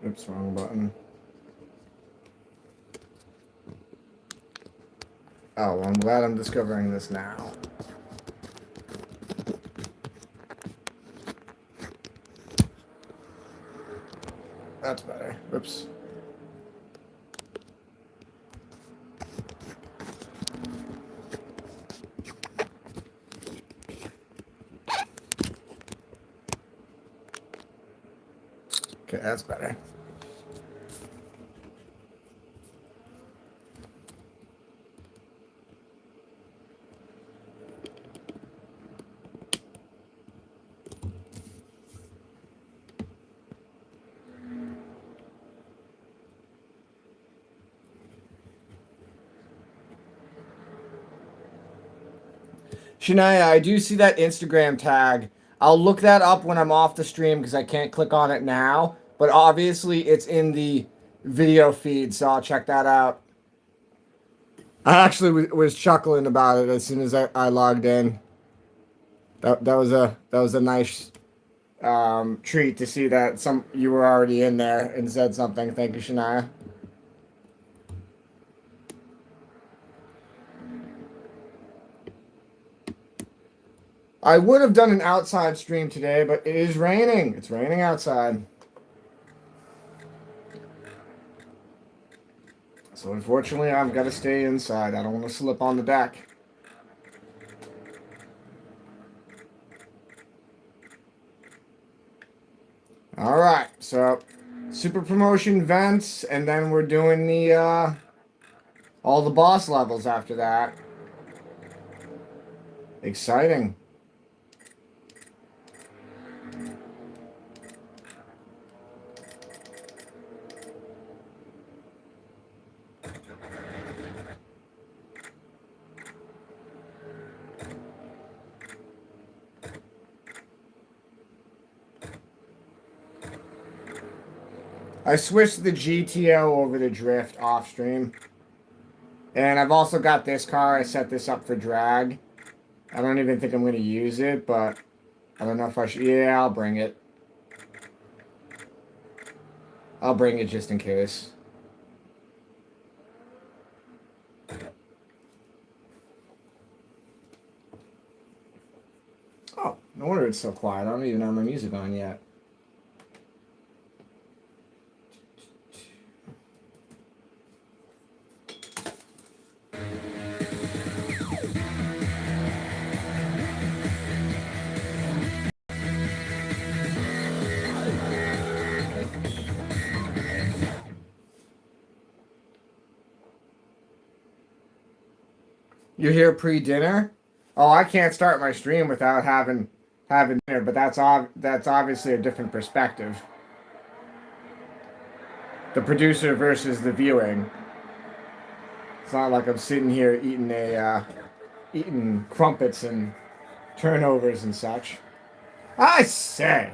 Oops, wrong button. Oh, well, I'm glad I'm discovering this now. That's better. Whoops. Okay, that's better. Shania, I do see that Instagram tag. I'll look that up when I'm off the stream because I can't click on it now. But obviously, it's in the video feed, so I'll check that out. I actually was chuckling about it as soon as I logged in. That was a nice treat to see that some you were already in there and said something. Thank you, Shania. I would have done an outside stream today, but it is raining. It's raining outside. So unfortunately, I've got to stay inside. I don't want to slip on the deck. All right, so super promotion vents, and then we're doing the all the boss levels after that. Exciting. I switched the GTO over to drift off stream. And I've also got this car. I set this up for drag. I don't even think I'm going to use it, but I don't know if I should. Yeah, I'll bring it. I'll bring it just in case. Oh, no wonder it's so quiet. I don't even have my music on yet. You're here pre-dinner? Oh, I can't start my stream without having dinner, but that's obviously a different perspective. The producer versus the viewing. It's not like I'm sitting here eating crumpets and turnovers and such. I say,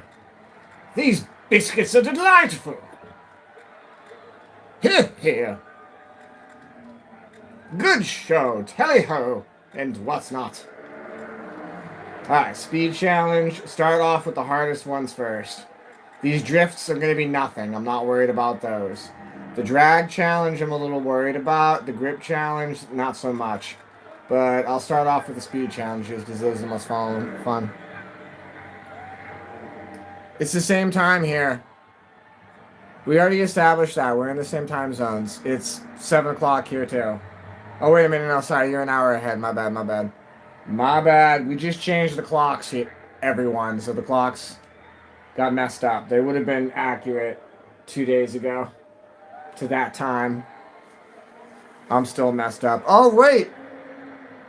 these biscuits are delightful. Here, here. Good show, tally-ho, and what's not. Alright, speed challenge. Start off with the hardest ones first. These drifts are going to be nothing. I'm not worried about those. The drag challenge I'm a little worried about. The grip challenge, not so much. But I'll start off with the speed challenges because those are the most fun. It's the same time here. We already established that. We're in the same time zones. It's 7 o'clock here too. Oh, wait a minute. No, sorry. You're an hour ahead. My bad, my bad. My bad. We just changed the clocks here, everyone. So the clocks got messed up. They would have been accurate 2 days ago to that time. I'm still messed up. Oh, wait.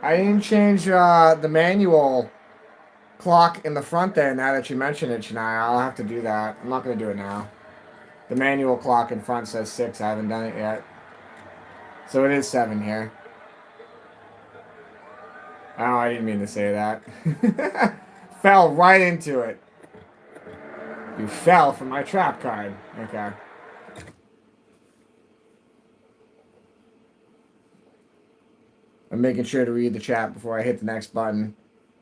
I didn't change the manual clock in the front there now that you mention it, Shania. I'll have to do that. I'm not going to do it now. The manual clock in front says 6. I haven't done it yet. So it is 7 here. Oh, I didn't mean to say that. Fell right into it. You fell for my trap card. Okay. I'm making sure to read the chat before I hit the next button.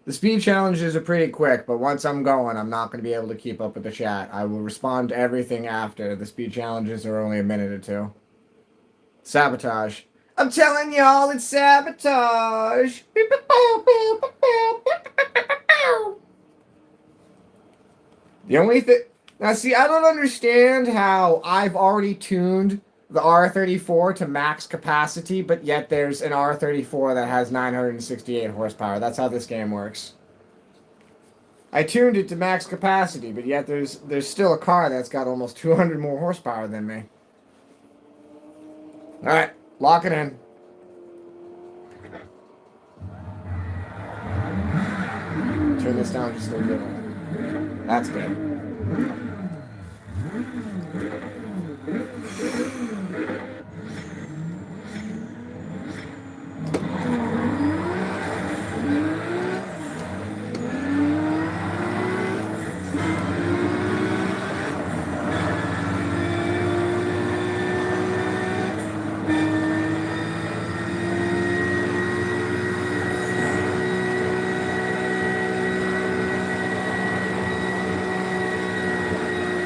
The speed challenges are pretty quick, but once I'm going, I'm not going to be able to keep up with the chat. I will respond to everything after. The speed challenges are only a minute or two. Sabotage. I'm telling y'all, it's sabotage. The only thing... Now, see, I don't understand how I've already tuned the R34 to max capacity, but yet there's an R34 that has 968 horsepower. That's how this game works. I tuned it to max capacity, but yet there's still a car that's got almost 200 more horsepower than me. Alright, lock it in. Turn this down just a little bit. That's good.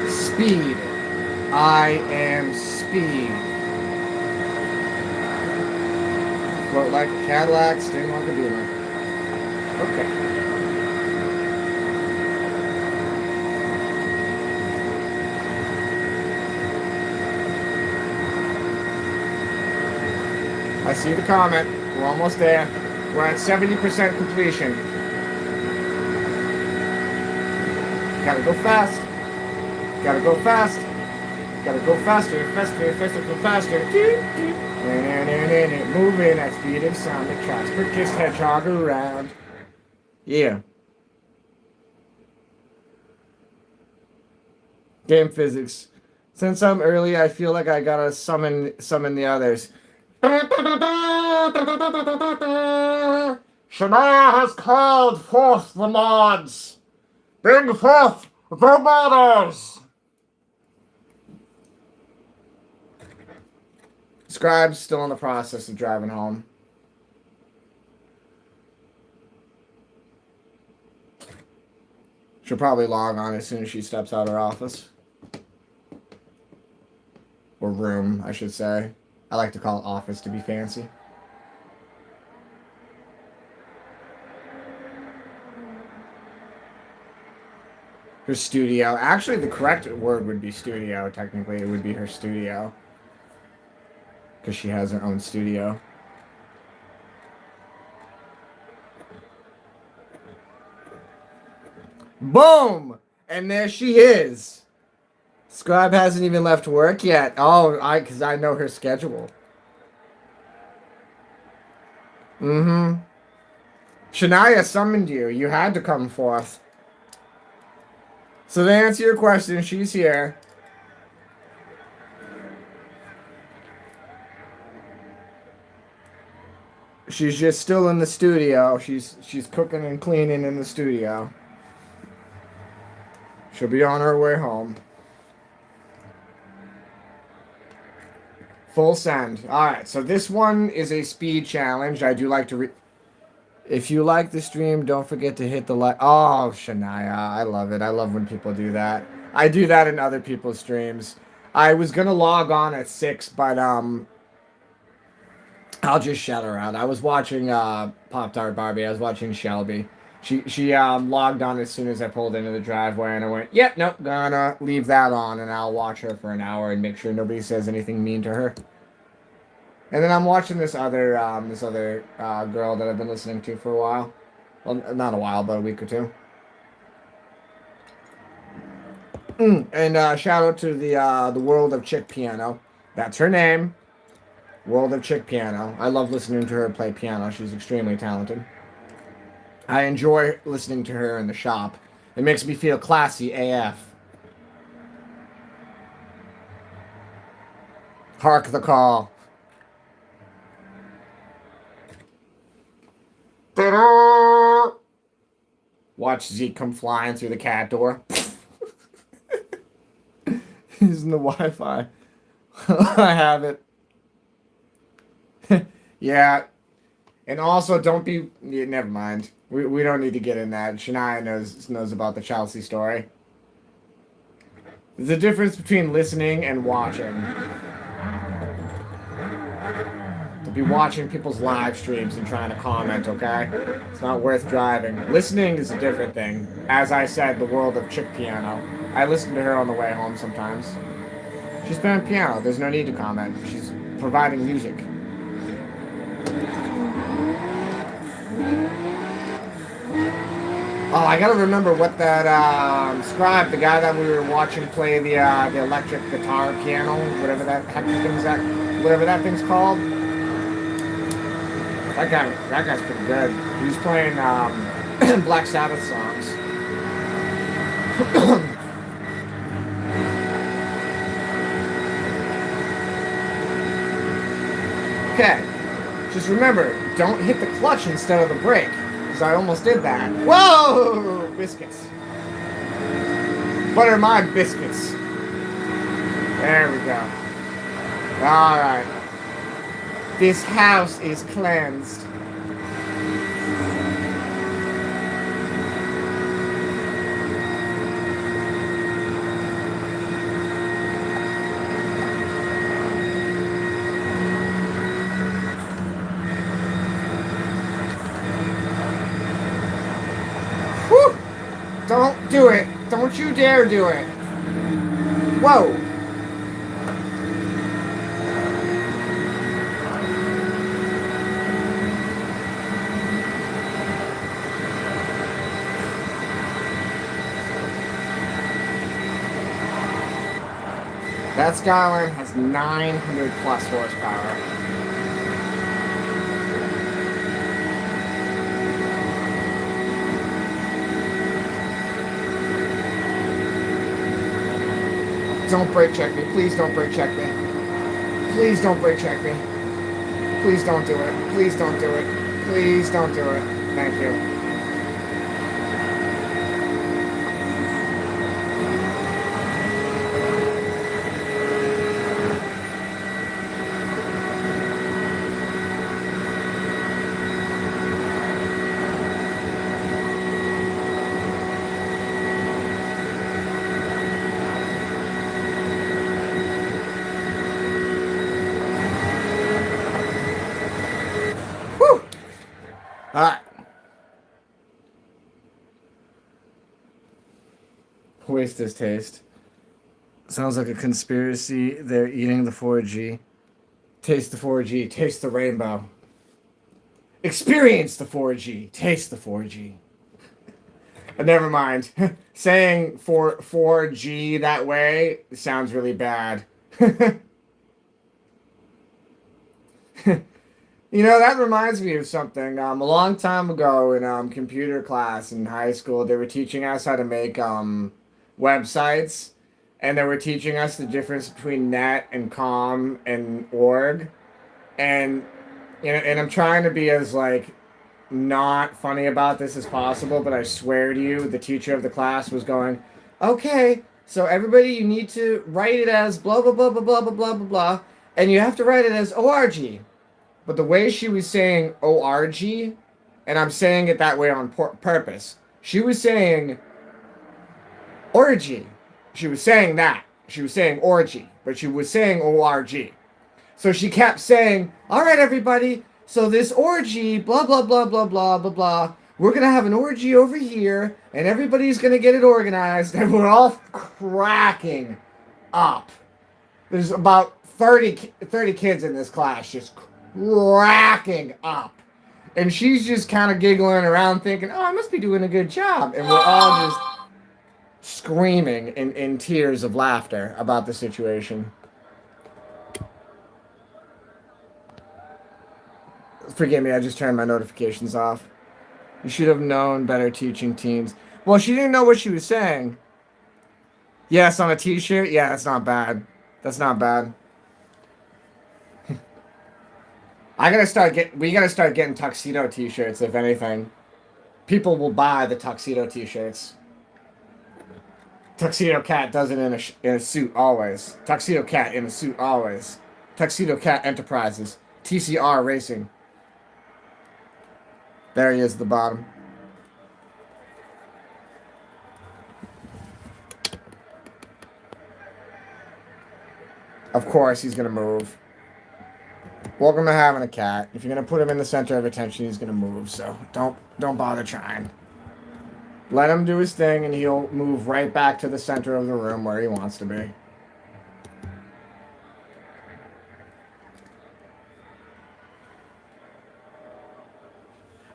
Speed. I am speed. Float like a Cadillac, sting like a Beamer. Okay. I see the comment. We're almost there. We're at 70% completion. Gotta go fast. Gotta go fast. Gotta go faster, faster, faster, go faster. Moving at speed of sound. The Casper kissed hedgehog around. Yeah. Game physics. Since I'm early, I feel like I gotta summon the others. Shania has called forth the mods. Bring forth the modders. Scribe's still in the process of driving home. She'll probably log on as soon as she steps out of her office. Or room, I should say. I like to call it office to be fancy. Her studio. Actually, the correct word would be studio. Technically, it would be her studio. Because she has her own studio. Boom! And there she is. Scribe hasn't even left work yet. Oh, because I know her schedule. Mm-hmm. Shania summoned you. You had to come forth. So to answer your question, she's here. She's just still in the studio. She's cooking and cleaning in the studio. She'll be on her way home. Full send. Alright, so this one is a speed challenge. I do like to If you like the stream, don't forget to hit the like. Oh, Shania, I love it. I love when people do that. I do that in other people's streams. I was gonna log on at 6, but I'll just shout her out. I was watching Pop-Tart Barbie. I was watching Shelby. She logged on as soon as I pulled into the driveway, and I went, yep, nope, gonna leave that on, and I'll watch her for an hour and make sure nobody says anything mean to her. And then I'm watching this other girl that I've been listening to for a while. Well, not a while, but a week or two. And shout out to the World of Chick Piano. That's her name. World of Chick Piano. I love listening to her play piano. She's extremely talented. I enjoy listening to her in the shop. It makes me feel classy AF. Hark the call. Watch Zeke come flying through the cat door. He's in the Wi-Fi. I have it. Yeah. And also, don't be... Yeah, never mind. We don't need to get in that. Shania knows about the Chelsea story. There's a difference between listening and watching. To be watching people's live streams and trying to comment, okay? It's not worth driving. Listening is a different thing. As I said, the world of chick piano. I listen to her on the way home sometimes. She's playing piano. There's no need to comment. She's providing music. Oh, I gotta remember what that Scribe, the guy that we were watching play the electric guitar piano, whatever that whatever that thing's called. That guy's pretty good. He's playing Black Sabbath songs. Okay, just remember, don't hit the clutch instead of the brake. I almost did that. Whoa! Biscuits. Butter my biscuits. There we go. Alright. This house is cleansed. Don't do it. Don't you dare do it. Whoa. That Skyline has 900 plus horsepower. Don't brake check me. Please don't brake check me. Please don't brake check me. Please don't do it. Please don't do it. Please don't do it. Thank you. Alright. Waste this taste. Sounds like a conspiracy. They're eating the 4G. Taste the 4G. Taste the rainbow. Experience the 4G. Taste the 4G. Never mind. Saying 4G that way sounds really bad. You know, that reminds me of something. A long time ago in computer class in high school, they were teaching us how to make websites, and they were teaching us the difference between net and com and org. And you know, and I'm trying to be as like not funny about this as possible, but I swear to you, the teacher of the class was going, "Okay, so everybody, you need to write it as blah blah blah blah blah blah blah blah blah, and you have to write it as org." But the way she was saying ORG, and I'm saying it that way on purpose, she was saying orgy. She was saying that. She was saying orgy, but she was saying ORG. So she kept saying, all right, everybody, so this orgy, blah, blah, blah, blah, blah, blah, blah. We're going to have an orgy over here, and everybody's going to get it organized, and we're all cracking up. There's about 30 kids in this class just cracking up. And she's just kind of giggling around thinking, oh, I must be doing a good job. And we're all just screaming in tears of laughter about the situation. Forgive me, I just turned my notifications off. You should have known better teaching teens. Well, she didn't know what she was saying. Yes, on a t-shirt? Yeah, that's not bad. That's not bad. We gotta start getting tuxedo t-shirts, if anything. People will buy the tuxedo t-shirts. Tuxedo Cat does it in a suit always. Tuxedo Cat in a suit always. Tuxedo Cat Enterprises. TCR Racing. There he is at the bottom. Of course he's gonna move. Welcome to having a cat. If you're gonna put him in the center of attention, he's gonna move. So don't bother trying. Let him do his thing, and he'll move right back to the center of the room where he wants to be.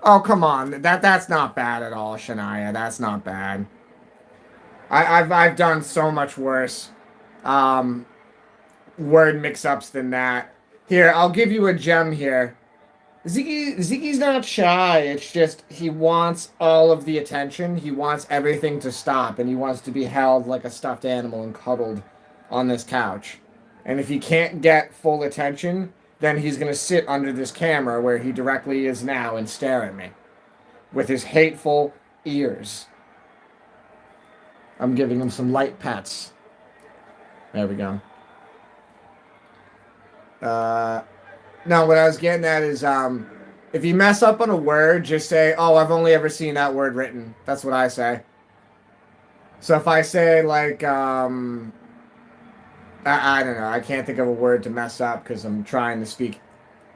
Oh, come on. That's not bad at all, Shania. That's not bad. I've done so much worse um, word mix-ups than that. Here, I'll give you a gem here. Ziki's not shy. It's just he wants all of the attention. He wants everything to stop, and he wants to be held like a stuffed animal and cuddled on this couch. And if he can't get full attention, then he's going to sit under this camera where he directly is now and stare at me with his hateful ears. I'm giving him some light pets. There we go. No, what I was getting at is, if you mess up on a word, just say, "Oh, I've only ever seen that word written." That's what I say. So if I say like, I don't know, I can't think of a word to mess up because I'm trying to speak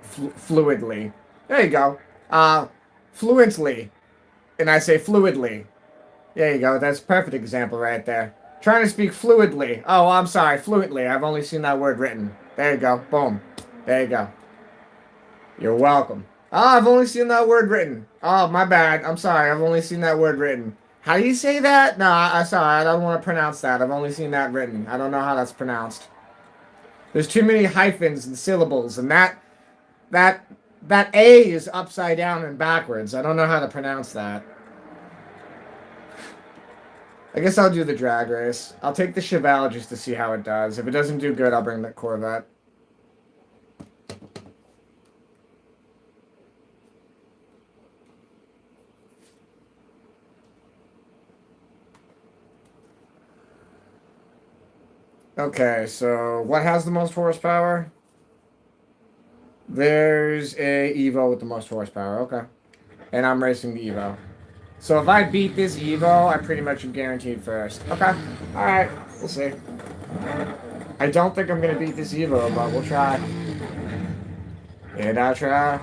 fluidly. There you go. Fluently, and I say fluidly. There you go. That's a perfect example right there. Trying to speak fluidly. Oh, I'm sorry, fluently. I've only seen that word written. There you go. Boom. There you go. You're welcome. Oh, I've only seen that word written. Oh, my bad. I'm sorry. I've only seen that word written. How do you say that? No, I'm sorry. I don't want to pronounce that. I've only seen that written. I don't know how that's pronounced. There's too many hyphens and syllables, and that A is upside down and backwards. I don't know how to pronounce that. I guess I'll do the drag race. I'll take the Chevelle just to see how it does. If it doesn't do good, I'll bring the Corvette. Okay, so what has the most horsepower? There's a Evo with the most horsepower. Okay. And I'm racing the Evo. So if I beat this Evo, I pretty much am guaranteed first. Okay. Alright. We'll see. I don't think I'm going to beat this Evo, but we'll try. And I'll try.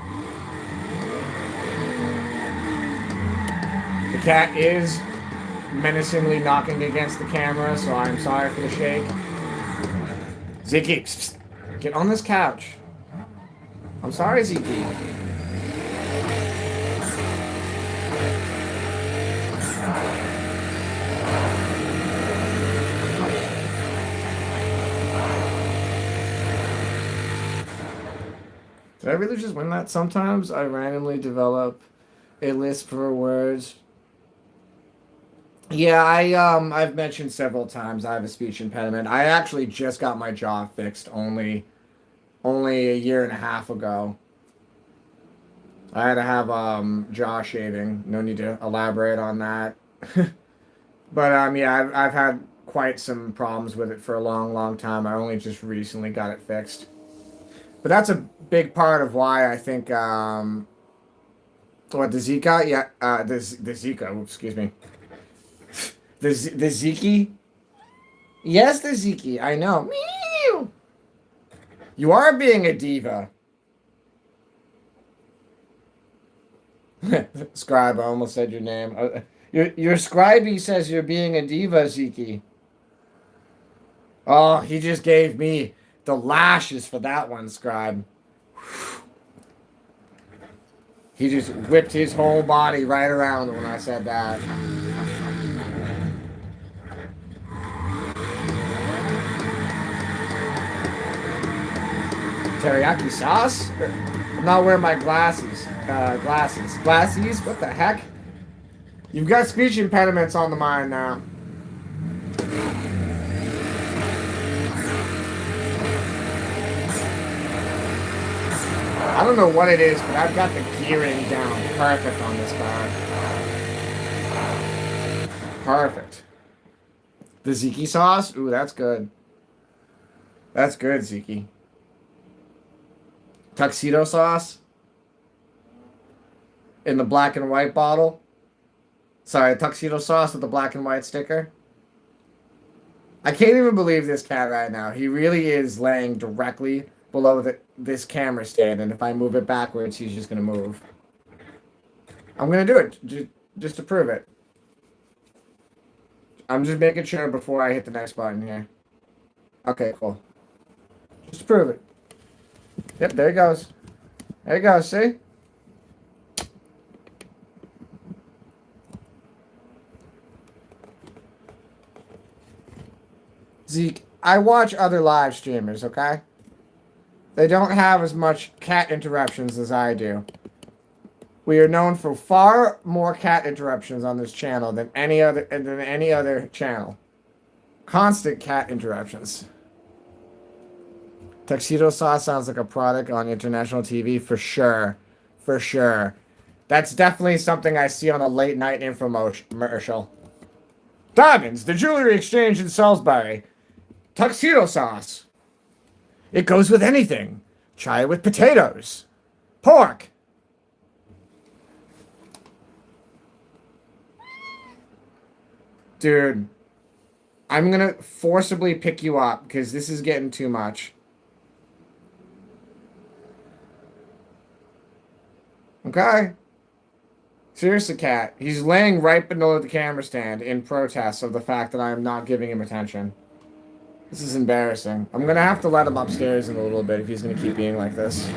The cat is menacingly knocking against the camera, so I'm sorry for the shake. Ziki, psst, psst, get on this couch. I'm sorry, Ziki. Did I really just win that? Sometimes I randomly develop a list for words. Yeah, I've mentioned several times I have a speech impediment. I actually just got my jaw fixed only a year and a half ago. I had to have jaw shaving. No need to elaborate on that. But yeah, I've had quite some problems with it for a long, long time. I only just recently got it fixed. But that's a big part of why I think what the Zika, yeah, the Zika, excuse me. The Ziki? Yes, the Ziki. I know. Meow. You are being a diva. Scribe, I almost said your name. Your scribey says you're being a diva, Ziki. Oh, he just gave me the lashes for that one, Scribe. He just whipped his whole body right around when I said that. Teriyaki sauce? I'm not wearing my glasses. Glasses? What the heck? You've got speech impediments on the mind now. I don't know what it is, but I've got the gearing down perfect on this car. Perfect. The Ziki sauce? Ooh, that's good. That's good, Ziki. Tuxedo sauce? In the black and white bottle? Sorry, tuxedo sauce with the black and white sticker? I can't even believe this cat right now. He really is laying directly below this camera stand, and if I move it backwards, he's just gonna move. I'm gonna do it just to prove it. I'm just making sure before I hit the next button here. Okay, cool. Just to prove it. Yep, there he goes. There he goes, see? Zeke, I watch other live streamers, okay? They don't have as much cat interruptions as I do. We are known for far more cat interruptions on this channel than any other channel. Constant cat interruptions. Tuxedo sauce sounds like a product on international TV for sure. For sure. That's definitely something I see on a late night infomercial. Diamonds, the jewelry exchange in Salisbury. Tuxedo sauce. It goes with anything. Try it with potatoes. Pork. Dude, I'm gonna forcibly pick you up because this is getting too much. Okay? Seriously, cat. He's laying right below the camera stand in protest of the fact that I am not giving him attention. This is embarrassing. I'm gonna have to let him upstairs in a little bit if he's gonna keep being like this.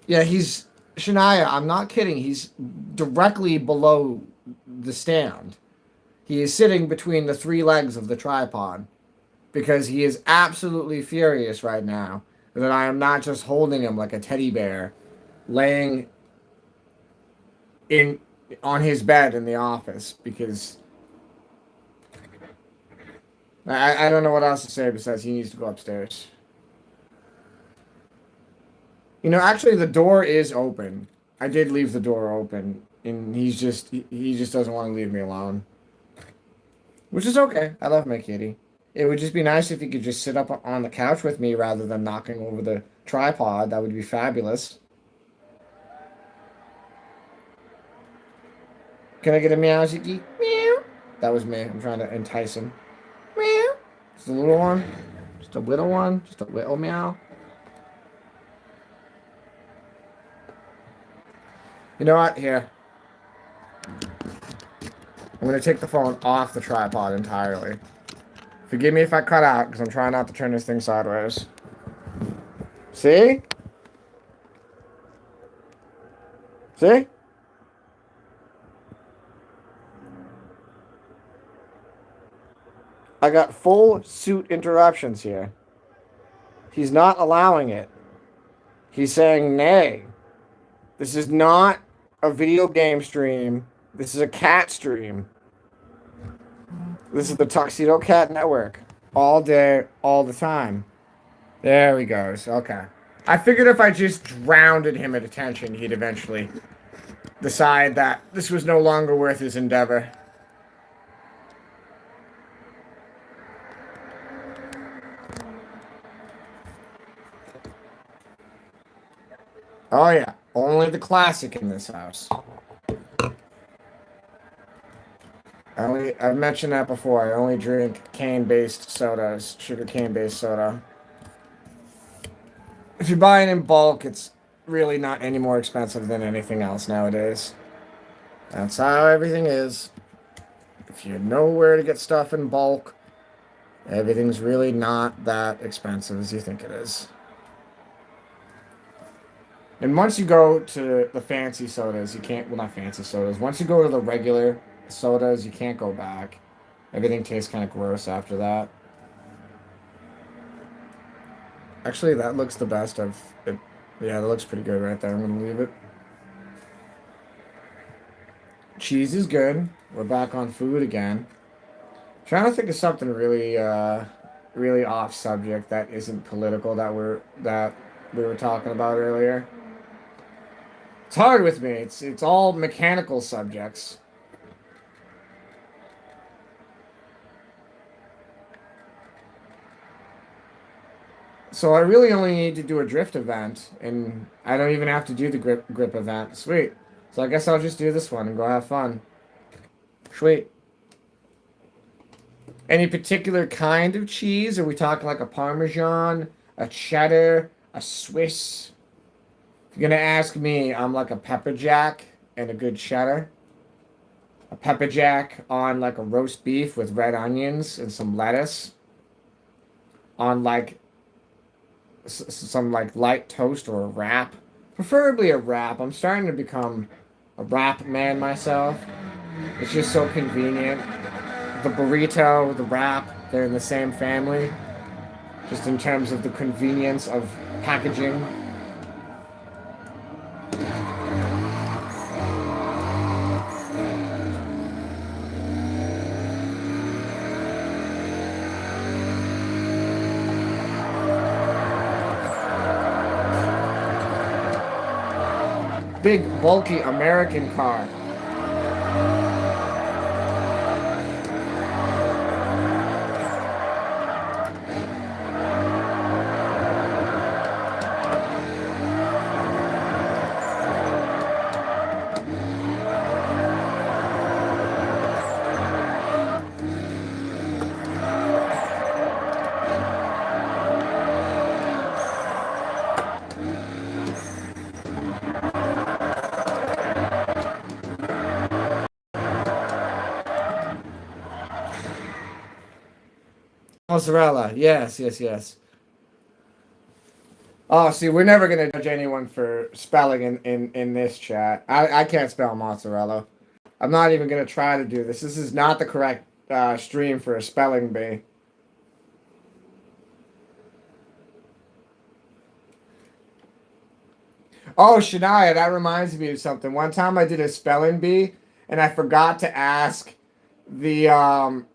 Yeah, he's Shania, I'm not kidding. He's directly below the stand. He is sitting between the three legs of the tripod because he is absolutely furious right now that I am not just holding him like a teddy bear laying in on his bed in the office because I don't know what else to say besides he needs to go upstairs. You know, actually, the door is open. I did leave the door open, and he just doesn't want to leave me alone, which is okay. I love my kitty. It would just be nice if he could just sit up on the couch with me rather than knocking over the tripod. That would be fabulous. Can I get a meow, Ziggy? Meow. That was me. I'm trying to entice him. Meow. Just a little one. Just a little one. Just a little meow. You know what? Here. I'm going to take the phone off the tripod entirely. Forgive me if I cut out, because I'm trying not to turn this thing sideways. See? See? I got full suit interruptions here. He's not allowing it. He's saying nay. This is not a video game stream. This is a cat stream. This is the Tuxedo Cat Network. All day, all the time. There he goes. Okay. I figured if I just drowned him at attention, he'd eventually decide that this was no longer worth his endeavor. Oh yeah, only the classic in this house. I've mentioned that before. I only drink cane-based sodas, sugar cane-based soda. If you buy it in bulk, it's really not any more expensive than anything else nowadays. That's how everything is. If you know where to get stuff in bulk, everything's really not that expensive as you think it is. And once you go to the fancy sodas, you can't, well, not fancy sodas. Once you go to the regular sodas, you can't go back. Everything tastes kind of gross after that. Actually, that looks the best of it. Yeah, that looks pretty good right there. I'm going to leave it. Cheese is good. We're back on food again. Trying to think of something really, really off subject that isn't political that we were talking about earlier. It's hard with me. It's all mechanical subjects. So I really only need to do a drift event, and I don't even have to do the grip event. Sweet. So I guess I'll just do this one and go have fun. Sweet. Any particular kind of cheese? Are we talking like a Parmesan, a cheddar, a Swiss? If you're gonna ask me, I'm like a pepper jack and a good cheddar. A pepper jack on like a roast beef with red onions and some lettuce. On like some like light toast or a wrap. Preferably a wrap. I'm starting to become a wrap man myself. It's just so convenient. The burrito, the wrap, they're in the same family. Just in terms of the convenience of packaging. Big, bulky American car. Mozzarella. Yes, yes, yes. Oh, see, we're never gonna judge anyone for spelling in this chat. I can't spell mozzarella. I'm not even gonna try to do this. This is not the correct stream for a spelling bee. Oh, Shania, that reminds me of something. One time I did a spelling bee and I forgot to ask the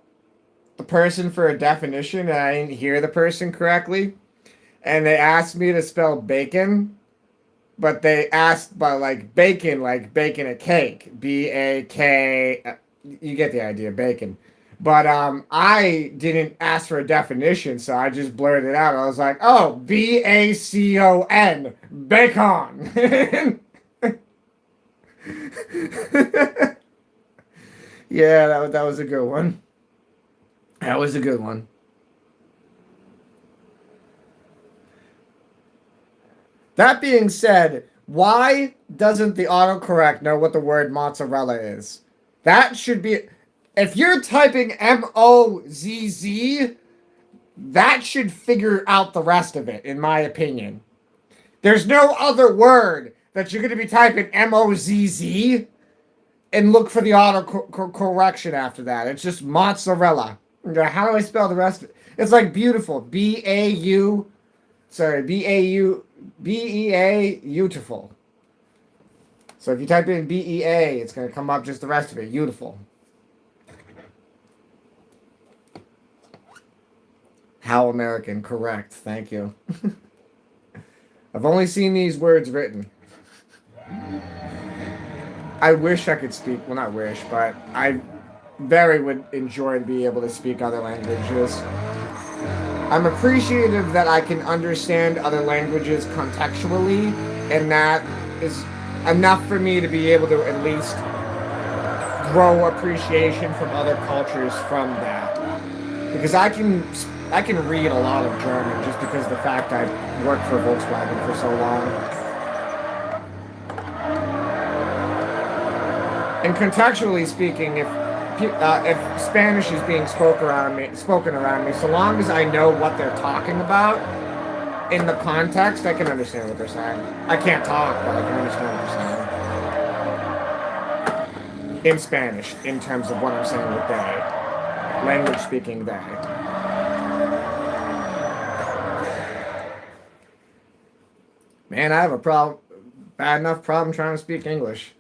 person for a definition and I didn't hear the person correctly. And they asked me to spell bacon, but they asked by like baking a cake. B-A-K, you get the idea, bacon. But I didn't ask for a definition, so I just blurted it out. I was like, "Oh, B-A-C-O-N, bacon." Yeah, that was a good one. That was a good one. That being said, why doesn't the autocorrect know what the word mozzarella is? That should be. If you're typing Mozz, that should figure out the rest of it, in my opinion. There's no other word that you're going to be typing Mozz and look for the auto correction after that. It's just mozzarella. How do I spell the rest of it? It's like beautiful. B-A-U. Sorry, B-A-U. B-E-A, beautiful. So if you type in B-E-A, it's going to come up just the rest of it. Beautiful. How American, correct. Thank you. I've only seen these words written. I wish I could speak, well, not wish, but I very would enjoy to be able to speak other languages. I'm appreciative that I can understand other languages contextually, and that is enough for me to be able to at least grow appreciation from other cultures from that. Because I can read a lot of German just because of the fact I've worked for Volkswagen for so long. And contextually speaking, if Spanish is being spoken around me, so long as I know what they're talking about in the context, I can understand what they're saying. I can't talk, but I can understand what they're saying. In Spanish, in terms of what I'm saying with they. Language speaking they. Man, I have a bad enough problem trying to speak English.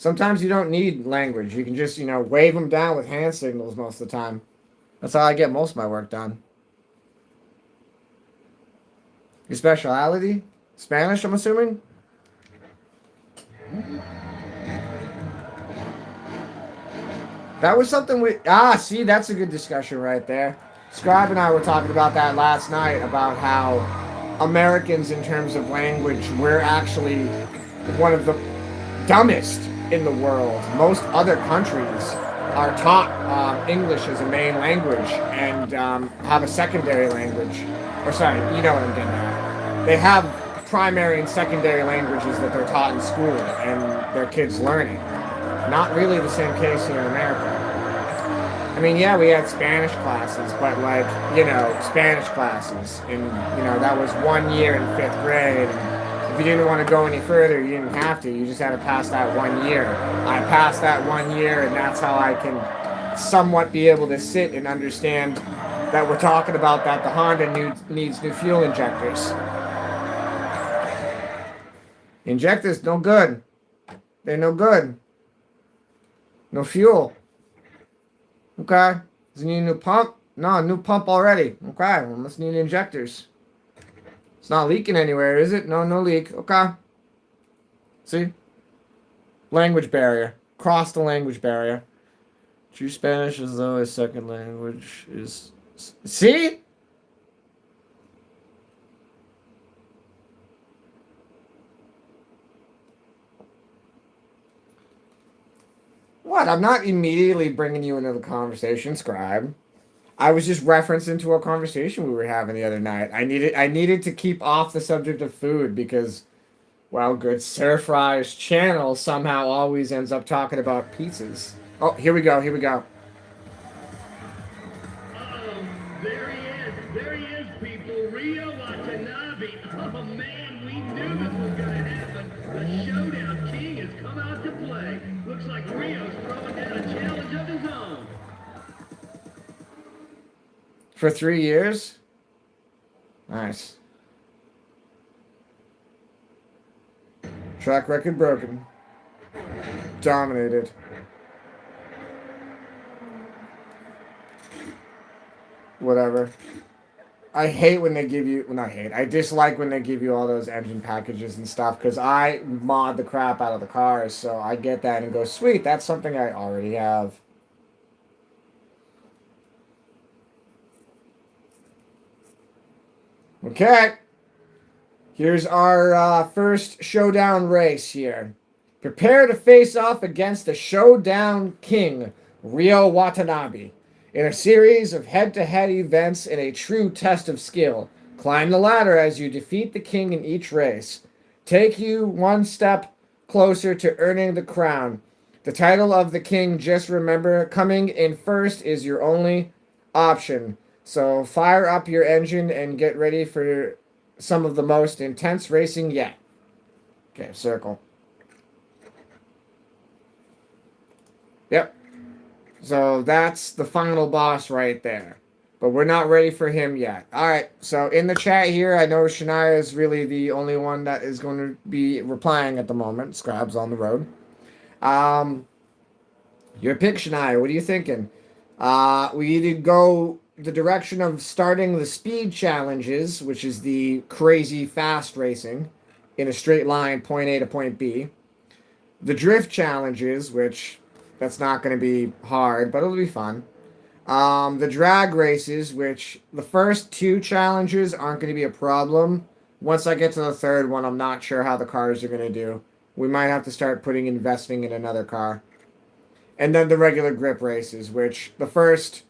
Sometimes you don't need language. You can just, wave them down with hand signals most of the time. That's how I get most of my work done. Your speciality? Spanish, I'm assuming? That was something see, that's a good discussion right there. Scribe and I were talking about that last night, about how Americans, in terms of language, we're actually one of the dumbest in the world. Most other countries are taught English as a main language and have a secondary language. Or sorry, you know what I'm getting at. They have primary and secondary languages that they're taught in school and their kids learning. Not really the same case here in America. I mean, yeah, we had Spanish classes, but Spanish classes. And, that was 1 year in 5th grade. And if you didn't want to go any further, you didn't have to. You just had to pass that 1 year. I passed that 1 year, and that's how I can somewhat be able to sit and understand that we're talking about that the Honda needs new fuel injectors. Injectors, no good. They're no good. No fuel. Okay. Does it need a new pump? No, new pump already. Okay. Well, let's need injectors. It's not leaking anywhere, is it? No, no leak. Okay. See? Language barrier. Cross the language barrier. True Spanish as though his second language is... See? What? I'm not immediately bringing you into the conversation, Scribe. I was just referencing to a conversation we were having the other night. I needed to keep off the subject of food because, well, good Sir Fry's channel somehow always ends up talking about pizzas. Oh, here we go. Here we go. There he is. There he is, people. Rio Watanabe. Oh, man, we knew this was going to happen. The Showdown King has come out to play. Looks like Rio's throwing down a challenge of his own. For 3 years? Nice. Track record broken. Dominated. Whatever. I hate when they give you... Well, not hate. I dislike when they give you all those engine packages and stuff because I mod the crap out of the cars, so I get that and go, sweet, that's something I already have. Okay. Here's our first showdown race here. Prepare to face off against the Showdown King, Rio Watanabe, in a series of head-to-head events in a true test of skill. Climb the ladder as you defeat the king in each race. Take you one step closer to earning the crown. The title of the king, just remember, coming in first is your only option. So fire up your engine and get ready for some of the most intense racing yet. Okay, circle. Yep. So that's the final boss right there. But we're not ready for him yet. Alright, so in the chat here, I know Shania is really the only one that is going to be replying at the moment. Scribe's on the road. Your pick, Shania. What are you thinking? We either go the direction of starting the speed challenges, which is the crazy fast racing in a straight line, point A to point B. The drift challenges, which that's not going to be hard, but it'll be fun. The drag races, which the first 2 challenges aren't going to be a problem. Once I get to the third one, I'm not sure how the cars are going to do. We might have to start investing in another car. And then the regular grip races, which the first...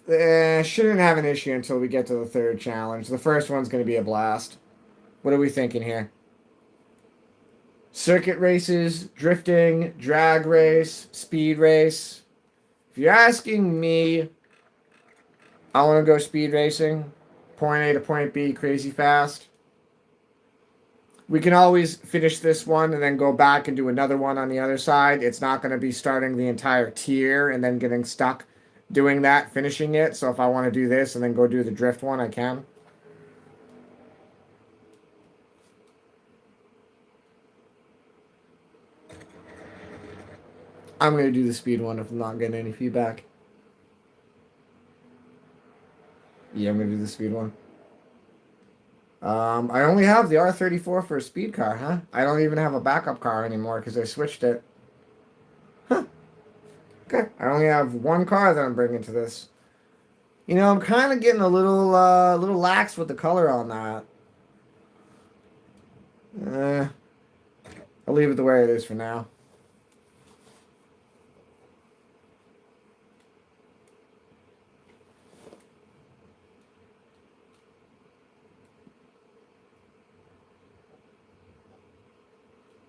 shouldn't have an issue until we get to the third challenge. The first one's going to be a blast. What are we thinking here? Circuit races, drifting, drag race, speed race. If you're asking me, I want to go speed racing. Point A to point B, crazy fast. We can always finish this one and then go back and do another one on the other side. It's not going to be starting the entire tier and then getting stuck doing that, finishing it. So if I want to do this and then go do the drift one, I can. I'm going to do the speed one if I'm not getting any feedback. Yeah, I'm going to do the speed one. I only have the R34 for a speed car, huh? I don't even have a backup car anymore because I switched it. Huh. Okay. I only have one car that I'm bringing to this. You know, I'm kind of getting a little lax with the color on that. Eh, I'll leave it the way it is for now.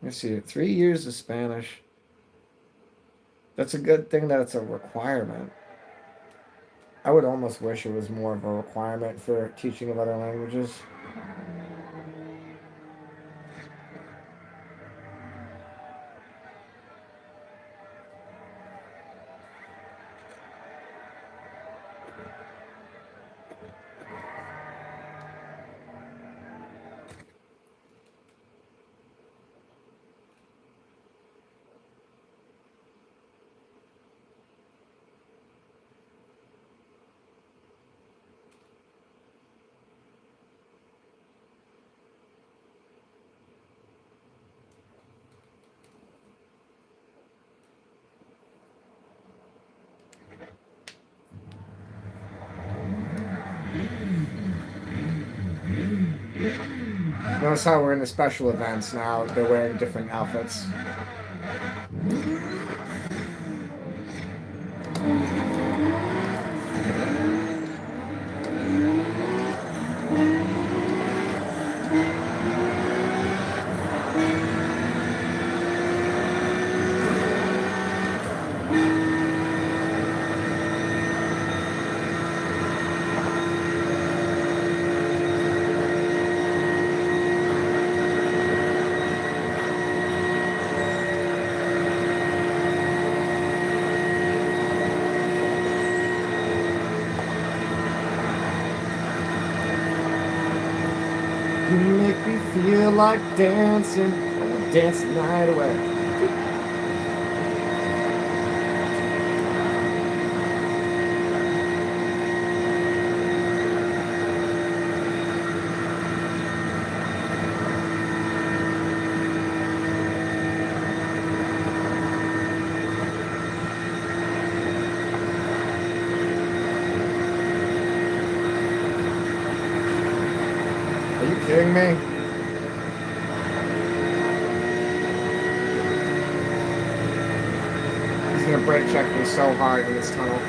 Let's see, 3 years of Spanish. That's a good thing that it's a requirement. I would almost wish it was more of a requirement for teaching of other languages. Notice how we're in the special events now. They're wearing different outfits. You make me feel like dancing, dance the night away. Are you kidding me? He's gonna brake check me so hard in this tunnel.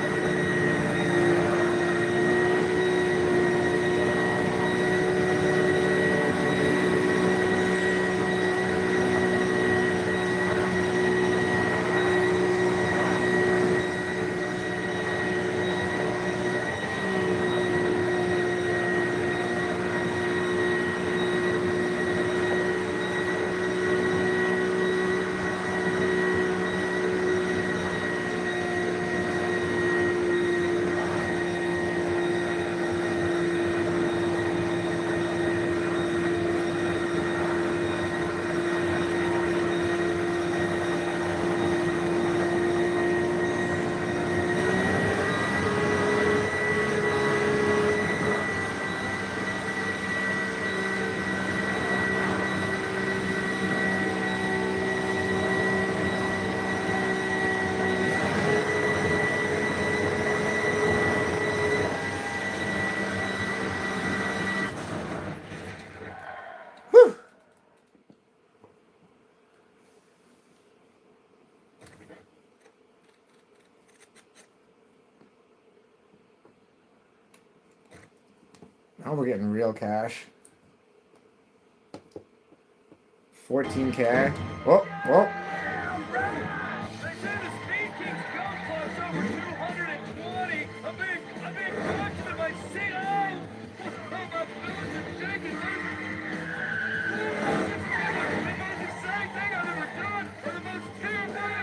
Whew. Now we're getting real cash. 14K. Whoa, whoa. They say the speed king's gun clock's over 220. I'm being crushed in my seat. Oh, my feelings are shaking. It's the same thing I've ever done. For the most terrifying.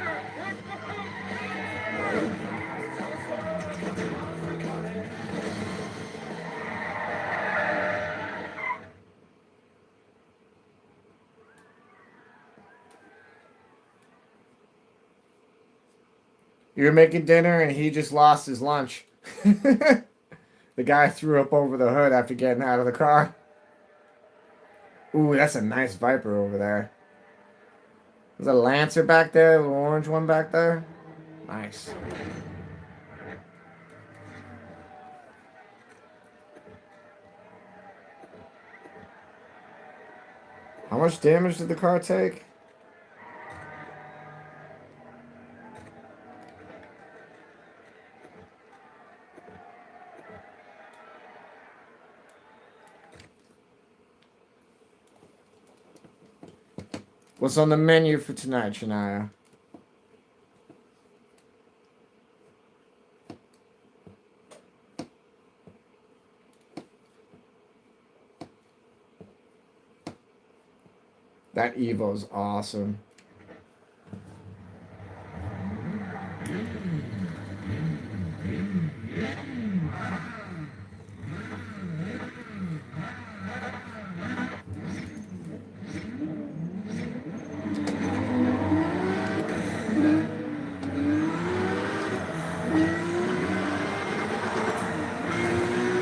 You're making dinner and he just lost his lunch. The guy threw up over the hood after getting out of the car. Ooh, that's a nice Viper over there. There's a Lancer back there, a little orange one back there. Nice. How much damage did the car take? What's on the menu for tonight, Shania? That Evo's awesome.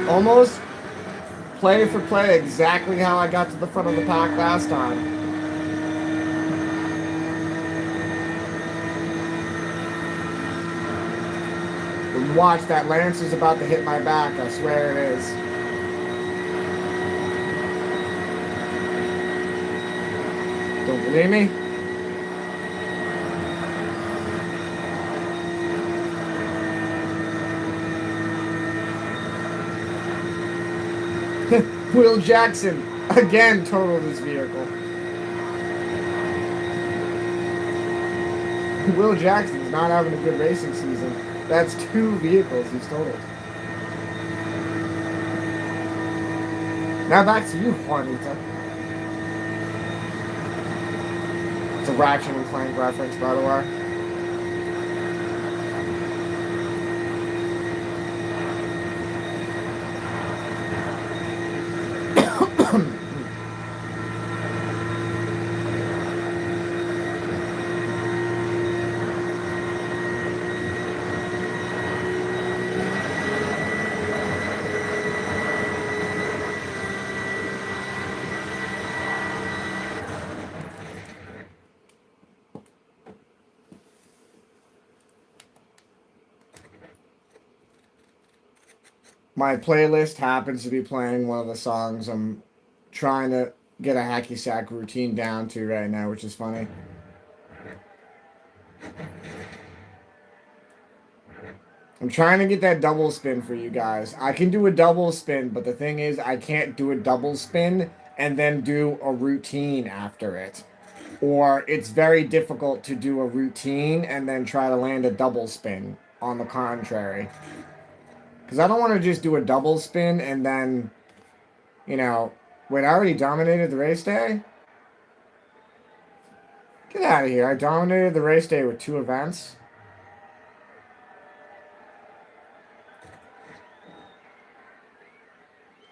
Almost play for play exactly how I got to the front of the pack last time. And watch, that Lancer's about to hit my back. I swear it is. Don't believe me? Will Jackson again totaled his vehicle. Will Jackson's not having a good racing season. That's 2 vehicles he's totaled. Now back to you, Juanita. It's a Ratchet and Clank reference, by the way. My playlist happens to be playing one of the songs I'm trying to get a hacky sack routine down to right now, which is funny. I'm trying to get that double spin for you guys. I can do a double spin, but the thing is, I can't do a double spin and then do a routine after it. Or it's very difficult to do a routine and then try to land a double spin on the contrary. Because I don't want to just do a double spin and then, you know... Wait, I already dominated the race day? Get out of here. I dominated the race day with 2 events.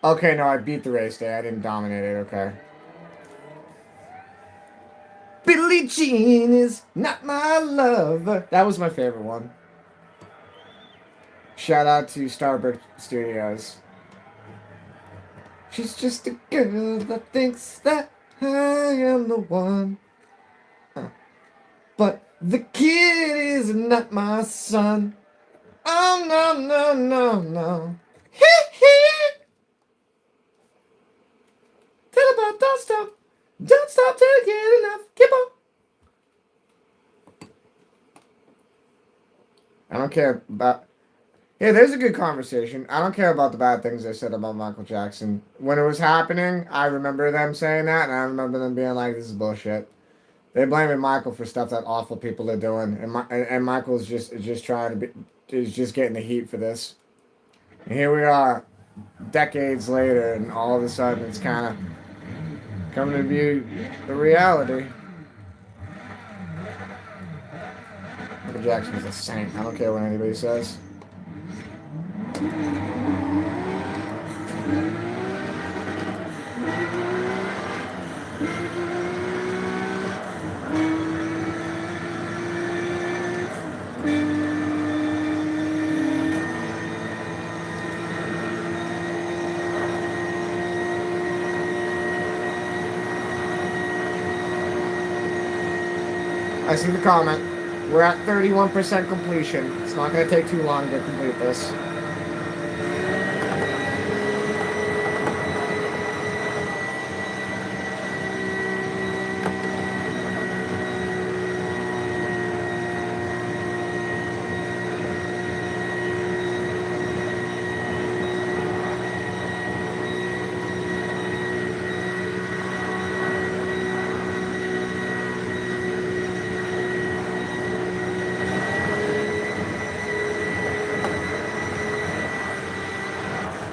Okay, no, I beat the race day. I didn't dominate it, okay. Billie Jean is not my lover. That was my favorite one. Shout out to Starbrick Studios. She's just a girl that thinks that I am the one. But the kid is not my son. Oh, no, no, no, no. Tell about don't stop. Don't stop till you get enough. Keep on. I don't care about... Yeah, there's a good conversation. I don't care about the bad things they said about Michael Jackson. When it was happening, I remember them saying that, and I remember them being like, this is bullshit. They're blaming Michael for stuff that awful people are doing, and Michael's just trying to be... is just getting the heat for this. And here we are, decades later, and all of a sudden it's kind of coming to view the reality. Michael Jackson's a saint. I don't care what anybody says. I see the comment. We're at 31% completion. It's not going to take too long to complete this.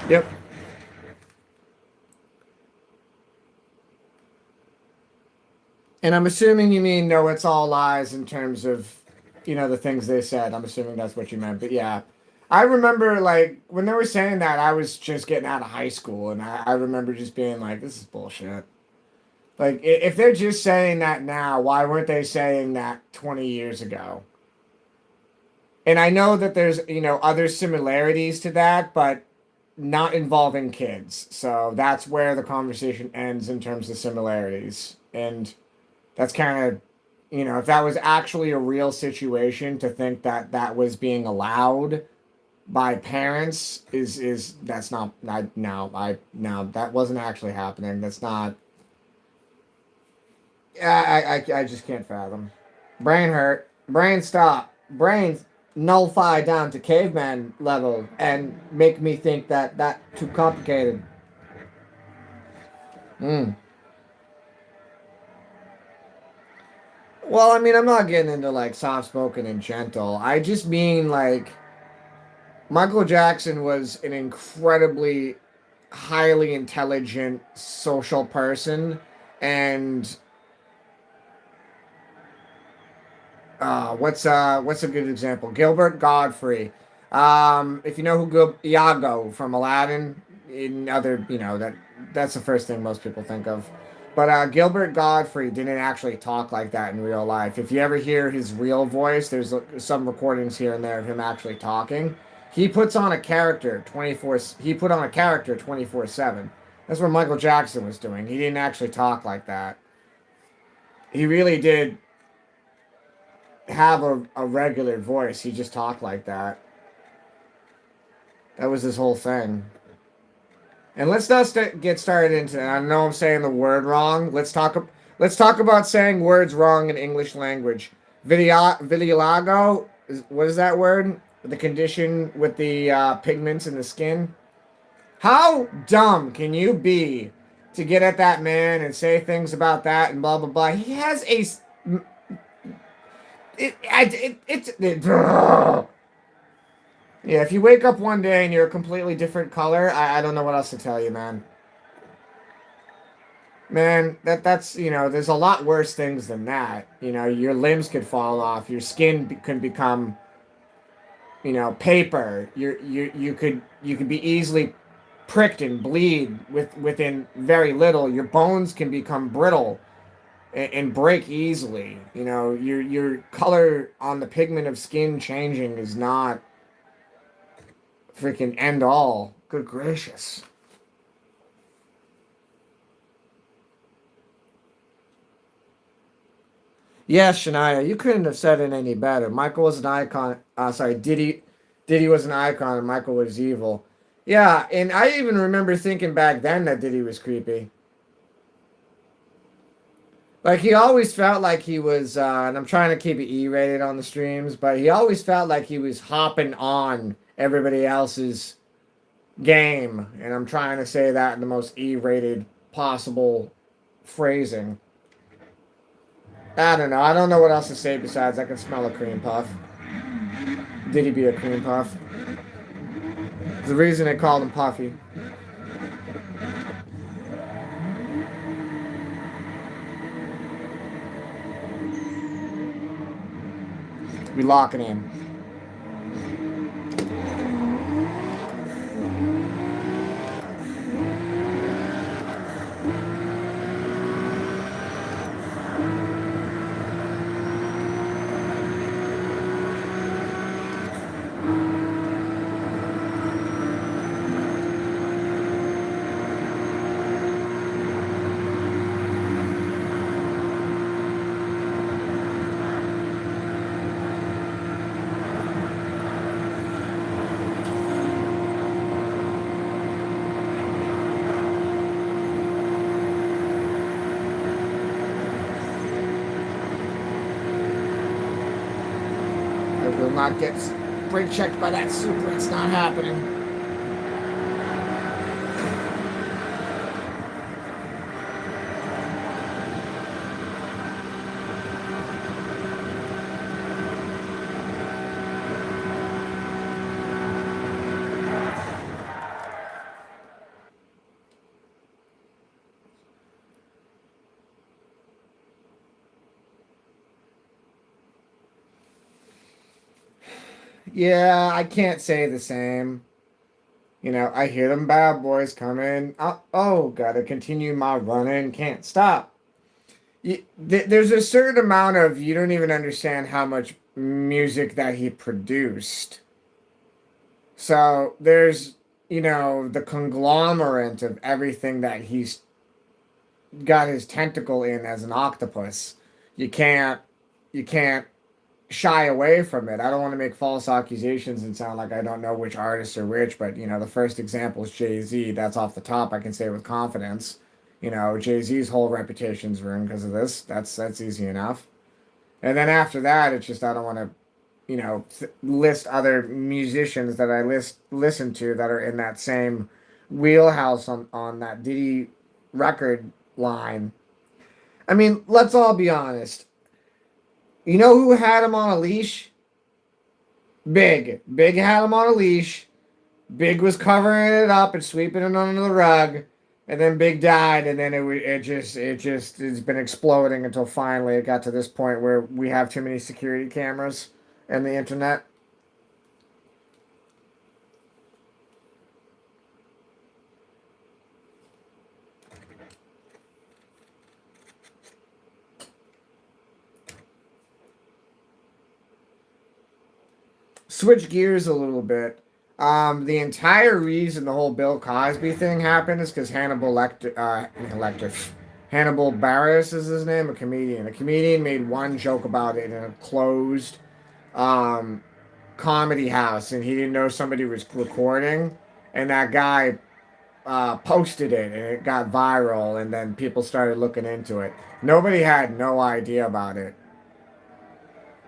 Yep. And I'm assuming you mean no, it's all lies in terms of, the things they said. I'm assuming that's what you meant. But yeah, I remember like when they were saying that, I was just getting out of high school, and I remember just being like, this is bullshit. Like, if they're just saying that now, why weren't they saying that 20 years ago? And I know that there's, other similarities to that, but not involving kids. So that's where the conversation ends in terms of similarities. And that's kind of, if that was actually a real situation, to think that that was being allowed by parents is that's not, no, that wasn't actually happening. That's not, I just can't fathom. Brain hurt. Brain stop. Brain nullify down to caveman level and make me think that too complicated. Mm. Well, I mean, I'm not getting into like soft spoken and gentle. I just mean like Michael Jackson was an incredibly highly intelligent social person, and what's a good example? Gilbert Godfrey. If you know who Iago from Aladdin, in other, that's the first thing most people think of. But Gilbert Godfrey didn't actually talk like that in real life. If you ever hear his real voice, there's some recordings here and there of him actually talking. He puts on a character 24. He put on a character 24/7. That's what Michael Jackson was doing. He didn't actually talk like that. He really did have a regular voice. He just talked like that. That was his whole thing. And let's not get started into. I know I'm saying the word wrong. Let's talk. Let's talk about saying words wrong in English language. Vitiligo. What is that word? The condition with the pigments in the skin. How dumb can you be to get at that man and say things about that and blah blah blah? He has a. Yeah, if you wake up one day and you're a completely different color, I don't know what else to tell you, man. Man, that's there's a lot worse things than that. Your limbs could fall off, your skin can become, paper. You could be easily pricked and bleed within very little. Your bones can become brittle and break easily. Your color on the pigment of skin changing is not freaking end all. Good gracious. Yes, Shania, you couldn't have said it any better. Michael was an icon. Sorry, Diddy was an icon, and Michael was evil. Yeah, and I even remember thinking back then that Diddy was creepy. Like, he always felt like he was, and I'm trying to keep it E-rated on the streams, but he always felt like he was hopping on everybody else's game, and I'm trying to say that in the most E-rated possible phrasing. I don't know. I don't know what else to say besides I can smell a cream puff. Did he be a cream puff? There's the reason they called him Puffy. We locking in. I will not get brake checked by that super. It's not happening. Yeah, I can't say the same. You know, I hear them bad boys coming. Oh, gotta continue my running. Can't stop. There's a certain amount of you don't even understand how much music that he produced. So there's, you know, the conglomerate of everything that he's got his tentacle in as an octopus. You can't, you can't shy away from it. I don't want to make false accusations and sound like I don't know which artists are which, but you know, the first example is Jay-Z. That's off the top. I can say with confidence. You know, Jay-Z's whole reputation's ruined because of this. That's easy enough. And then after that, it's just I don't want to, you know, list other musicians that I listen to that are in that same wheelhouse on that Diddy record line. I mean, let's all be honest. You know who had him on a leash? Big. Big had him on a leash. Big was covering it up and sweeping it under the rug. And then Big died, and then it's been exploding until finally it got to this point where we have too many security cameras and the internet. Switch gears a little bit. The entire reason the whole Bill Cosby thing happened is because Hannibal Barris is his name, a comedian. A comedian made one joke about it in a closed um, comedy house, and he didn't know somebody was recording, and that guy posted it, and it got viral, and then people started looking into it. Nobody had no idea about it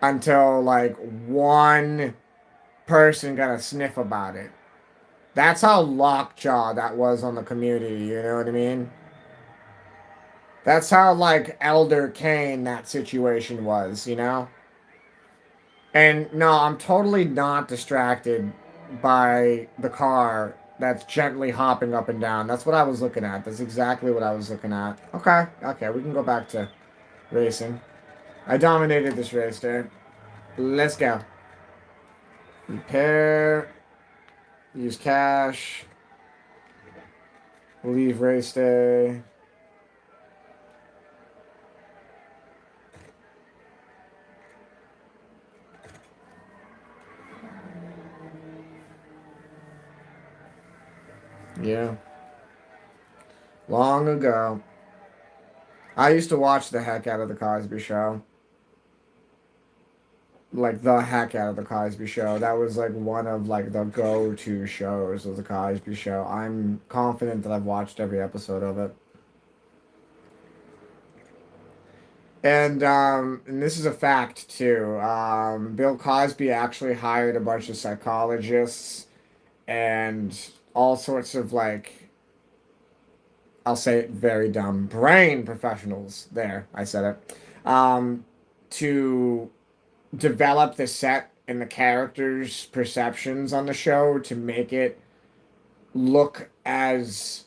until like one person got a sniff about it. That's how lockjaw that was on the community, you know what I mean? That's how like Elder Kane that situation was, you know? And no, I'm totally not distracted by the car that's gently hopping up and down. That's what I was looking at. That's exactly what I was looking at. Okay, okay, we can go back to racing. I dominated this race, dude. Let's go. Repair. Use cash. Leave race day. Yeah. Long ago. I used to watch the heck out of the Cosby Show. Like the heck out of the Cosby Show. That was like one of like the go-to shows of the Cosby Show. I'm confident that I've watched every episode of it. And this is a fact too. Bill Cosby actually hired a bunch of psychologists and all sorts of like I'll say it very dumb brain professionals. There, I said it. To develop the set and the characters' perceptions on the show to make it look as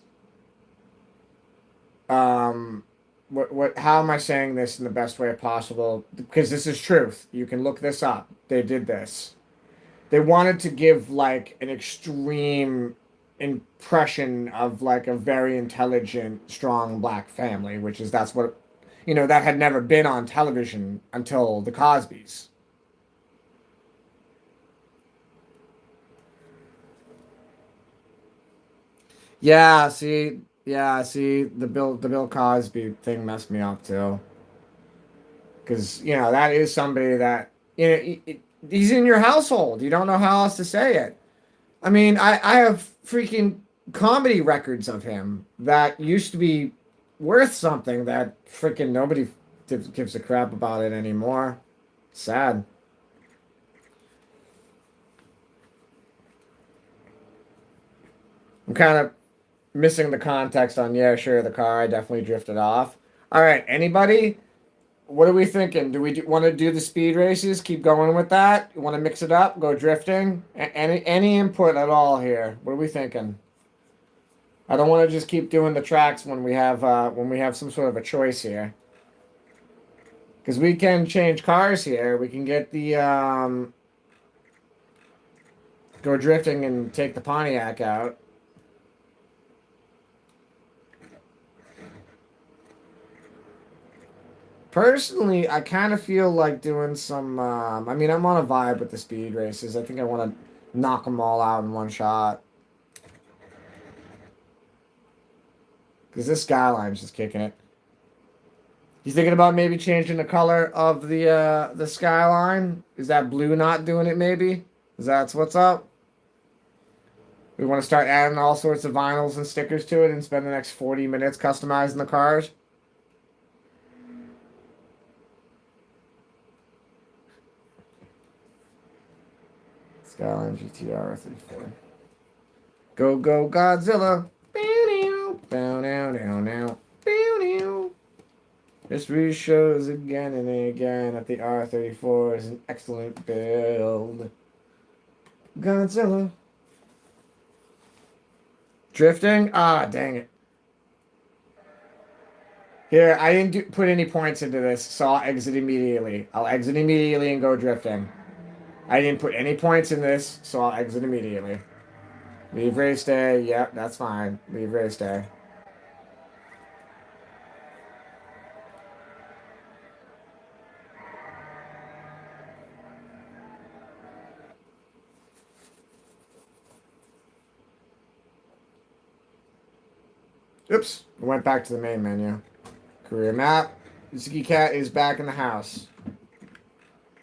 what how am I saying this in the best way possible? Because this is truth. You can look this up. They did this. They wanted to give like an extreme impression of like a very intelligent, strong black family, which is that's what you know, that had never been on television until the Cosbys. Yeah, see, the Bill Cosby thing messed me up too. Because you know that is somebody that you know he's in your household. You don't know how else to say it. I mean, I have freaking comedy records of him that used to be worth something that freaking nobody gives a crap about it anymore. Sad. I'm kind of missing the context on, yeah, sure, the car, I definitely drifted off. All right, anybody? What are we thinking? Do we want to do the speed races? Keep going with that? You want to mix it up? Go drifting? Any input at all here? What are we thinking? I don't want to just keep doing the tracks when we have some sort of a choice here. Because we can change cars here. We can get the go drifting and take the Pontiac out. Personally, I kind of feel like doing some. I mean, I'm on a vibe with the speed races. I think I want to knock them all out in one shot. Because this skyline's just kicking it. You thinking about maybe changing the color of the skyline? Is that blue not doing it? Maybe. Is that what's up? We want to start adding all sorts of vinyls and stickers to it and spend the next 40 minutes customizing the cars. Skyline GTR 34. Go, go, Godzilla. Bow now, now, now. History shows again and again that the R34 is an excellent build. Godzilla. Drifting? Ah, dang it. Here, I didn't put any points into this, so I'll exit immediately. I'll exit immediately and go drifting. I didn't put any points in this, so I'll exit immediately. Leave race day. Yep, that's fine. Leave race day. Oops, I went back to the main menu. Career map. Ziggy Cat is back in the house.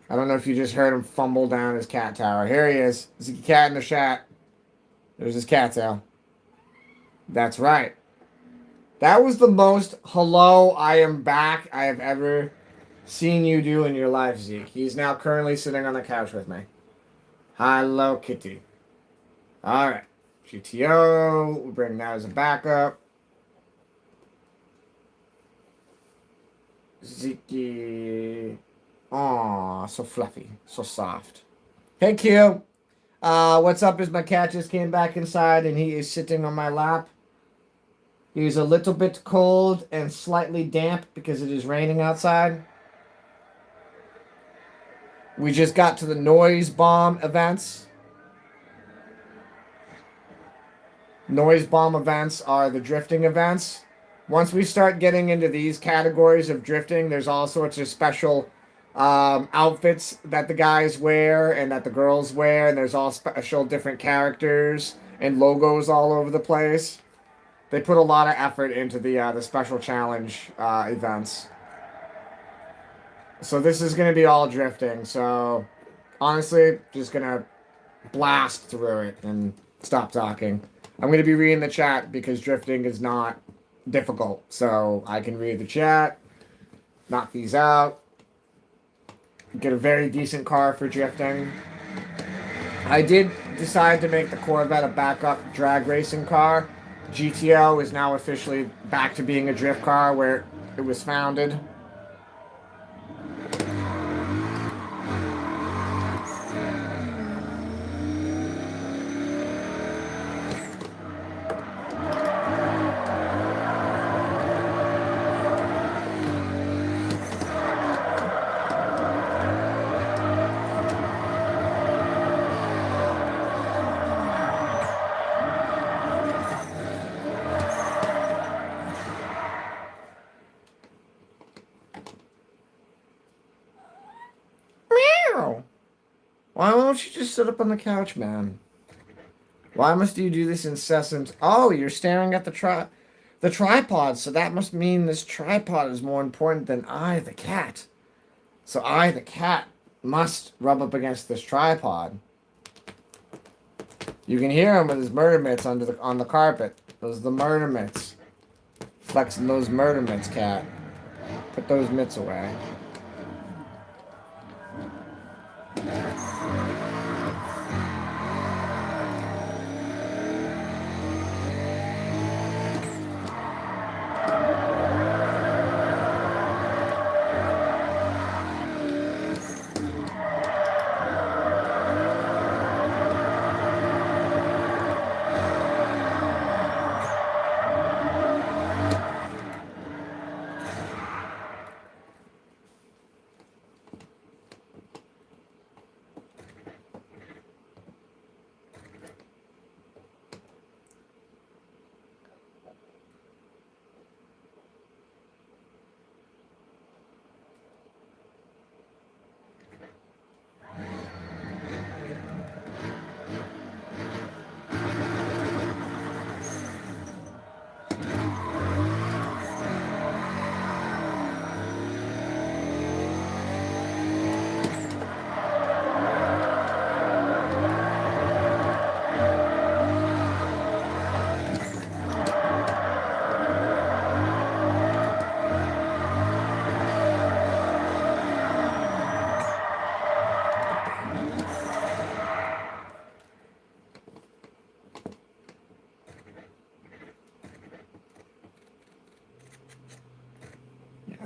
I don't know if you just heard him fumble down his cat tower. Here he is. Ziggy Cat in the chat. There's his cat tail. That's right. That was the most hello, I am back I have ever seen you do in your life, Zeke. He's now currently sitting on the couch with me. Hello, Kitty. Alright. GTO. We'll bring that as a backup. Zeke. Aw, so fluffy. So soft. Hey, Q. What's up is my cat just came back inside and he is sitting on my lap. He's a little bit cold and slightly damp because it is raining outside. We just got to the noise bomb events. Noise bomb events are the drifting events. Once we start getting into these categories of drifting, there's all sorts of special outfits that the guys wear and that the girls wear, and there's all special different characters and logos all over the place. They put a lot of effort into the special challenge events. So this is going to be all drifting. So honestly, just going to blast through it and stop talking. I'm going to be reading the chat because drifting is not difficult. So I can read the chat, knock these out, get a very decent car for drifting. I did decide to make the Corvette a backup drag racing car. GTO is now officially back to being a drift car where it was founded. Why won't you just sit up on the couch, man? Why must you do this incessant... Oh, you're staring at the tripod, so that must mean this tripod is more important than I, the cat. So I, the cat, must rub up against this tripod. You can hear him with his murder mitts on the carpet. Those are the murder mitts. Flexing those murder mitts, cat. Put those mitts away.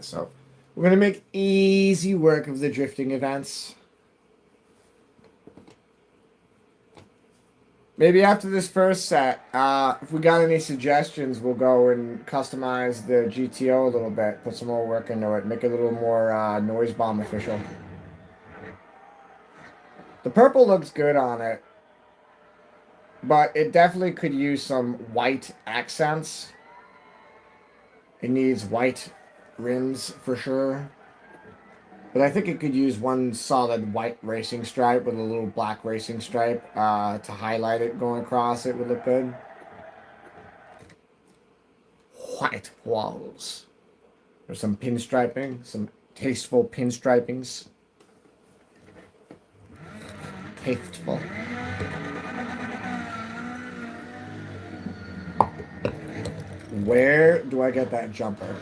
so we're going to make easy work of the drifting events. Maybe after this first set, if we got any suggestions, we'll go and customize the GTO a little bit, put some more work into it, make it a little more noise bomb official. The purple looks good on it, but it definitely could use some white accents. It needs white rims for sure. But I think it could use one solid white racing stripe with a little black racing stripe to highlight it going across. It would look good. White walls. There's some pinstriping, some tasteful pinstripings. Tasteful. Where do I get that jumper?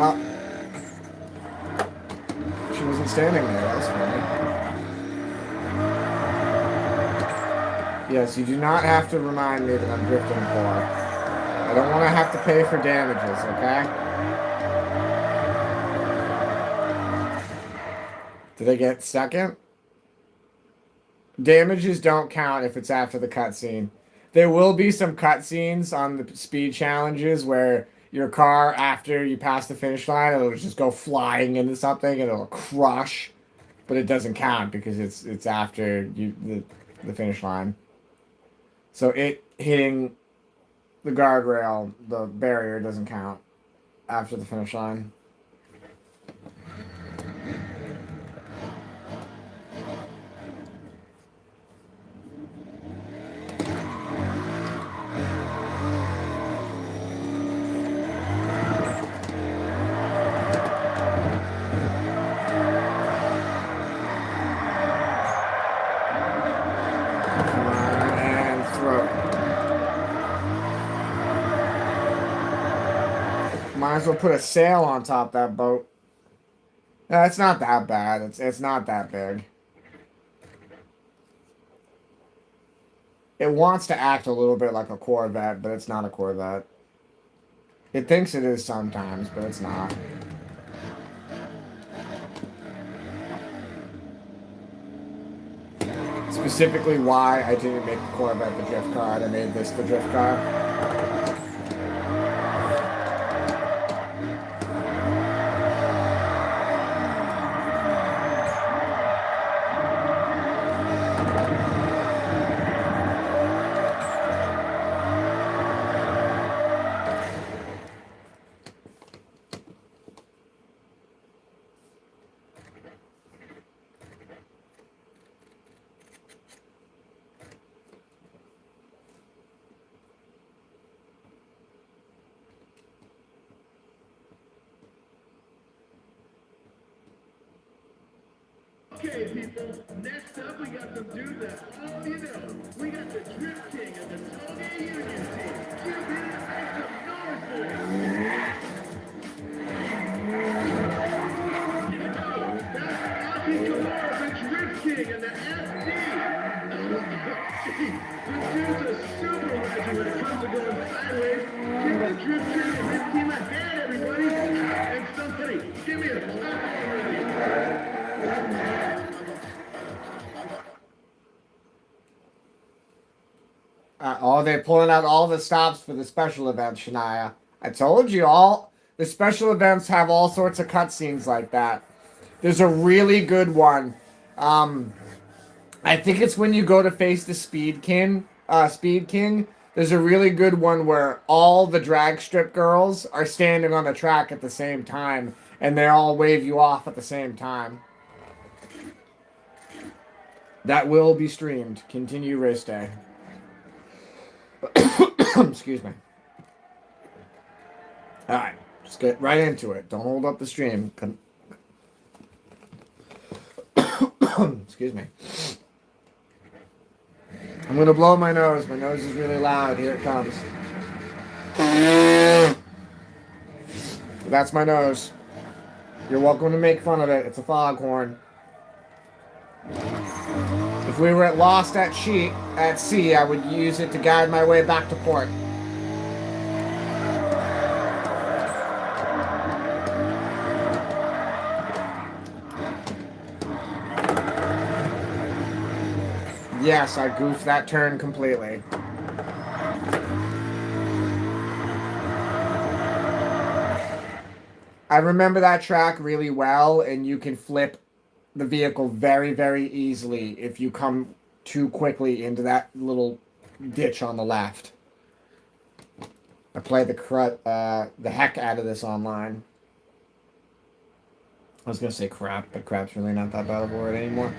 Oh. She wasn't standing there. That's funny. Yes, you do not have to remind me that I'm drifting for. I don't want to have to pay for damages, okay? Did I get second? Damages don't count if it's after the cutscene. There will be some cutscenes on the speed challenges where your car, after you pass the finish line, it'll just go flying into something and it'll crush, but it doesn't count because it's after the finish line. So it hitting the guardrail, the barrier, doesn't count after the finish line. Might as well put a sail on top of that boat. It's not that bad. It's not that big. It wants to act a little bit like a Corvette, but it's not a Corvette. It thinks it is sometimes, but it's not. Specifically why I didn't make the Corvette the drift car, I made this the drift car. Okay, people, next up we got some dudes that, oh, you know, we got the Drift King of the Soviet Union team. Give him a make some noise for him. You know, that's Aki Kamara, the Drift King and the SD. This dude's a super legend when it comes to going sideways. Give the Drift King and his team a hand, everybody. And somebody, give me a clap already. Oh, they're pulling out all the stops for the special events, Shania. I told you, all the special events have all sorts of cutscenes like that. There's a really good one. I think it's when you go to face the Speed King. There's a really good one where all the drag strip girls are standing on the track at the same time, and they all wave you off at the same time. That will be streamed. Continue race day. Excuse me. Alright, just get right into it. Don't hold up the stream. Excuse me. I'm gonna blow my nose. My nose is really loud. Here it comes. That's my nose. You're welcome to make fun of it. It's a foghorn. If we were lost at sea, I would use it to guide my way back to port. Yes, I goofed that turn completely. I remember that track really well, and you can flip the vehicle very, very easily if you come too quickly into that little ditch on the left. I played the heck out of this online. I was gonna say crap, but crap's really not that bad of a word anymore.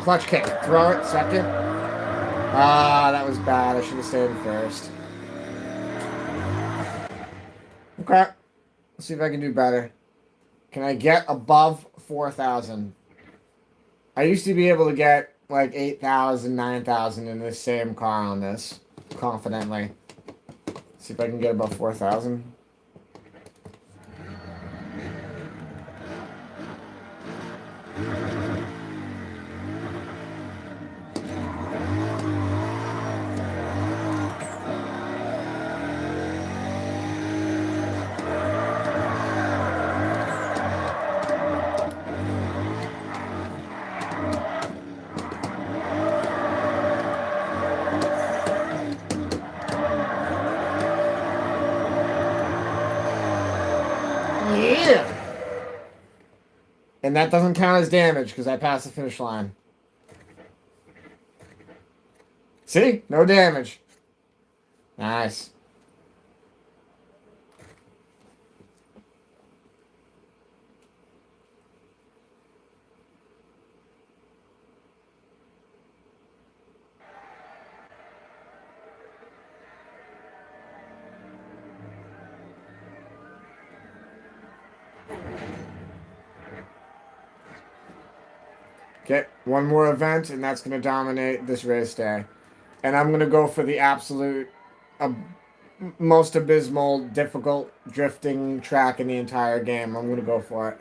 Clutch kick. Throw it. Second. Ah, that was bad. I should have stayed in first. Okay. Let's see if I can do better. Can I get above 4,000? I used to be able to get like 8,000, 9,000 in this same car on this. Confidently. Let's see if I can get above 4,000. Yeah! And that doesn't count as damage because I passed the finish line. See? No damage. Nice. Okay, one more event, and that's going to dominate this race day. And I'm going to go for the absolute most abysmal, difficult drifting track in the entire game. I'm going to go for it.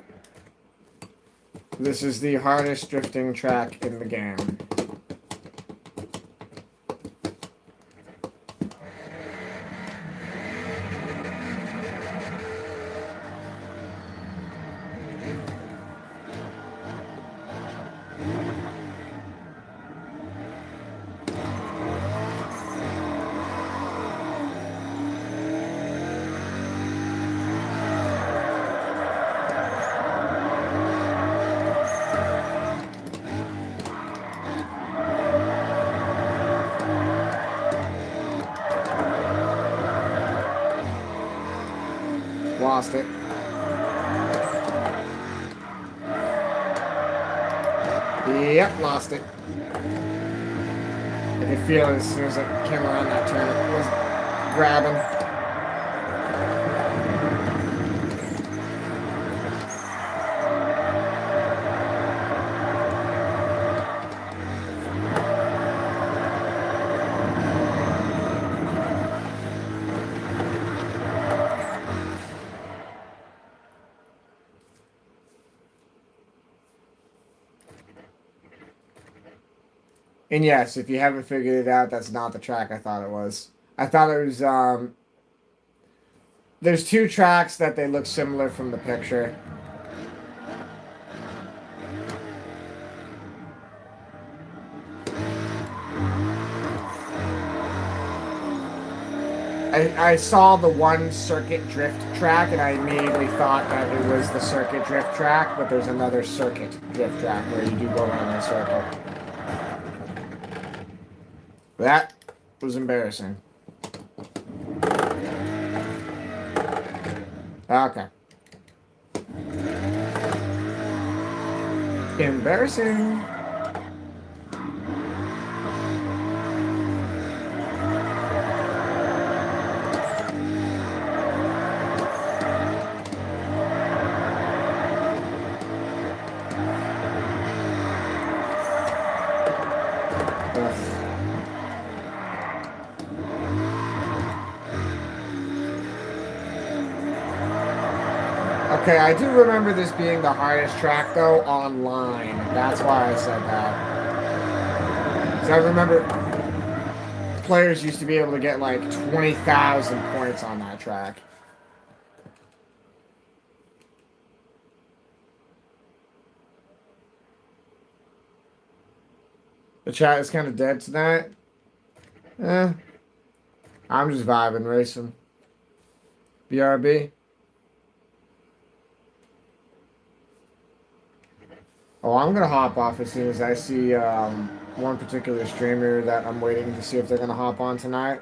This is the hardest drifting track in the game. Lost it. Yep, lost it. I could feel it as soon as I came around that turn. It was grabbing. And yes, if you haven't figured it out, that's not the track I thought it was. I thought it was, there's two tracks that they look similar from the picture. I saw the one circuit drift track, and I immediately thought that it was the circuit drift track, but there's another circuit drift track where you do go around in a circle. That was embarrassing. Okay. Embarrassing. Ugh. Okay, I do remember this being the hardest track, though, online. That's why I said that. 'Cause I remember players used to be able to get like 20,000 points on that track. The chat is kind of dead tonight. Eh, I'm just vibing, racing. BRB. Oh, I'm gonna hop off as soon as I see one particular streamer that I'm waiting to see if they're gonna hop on tonight.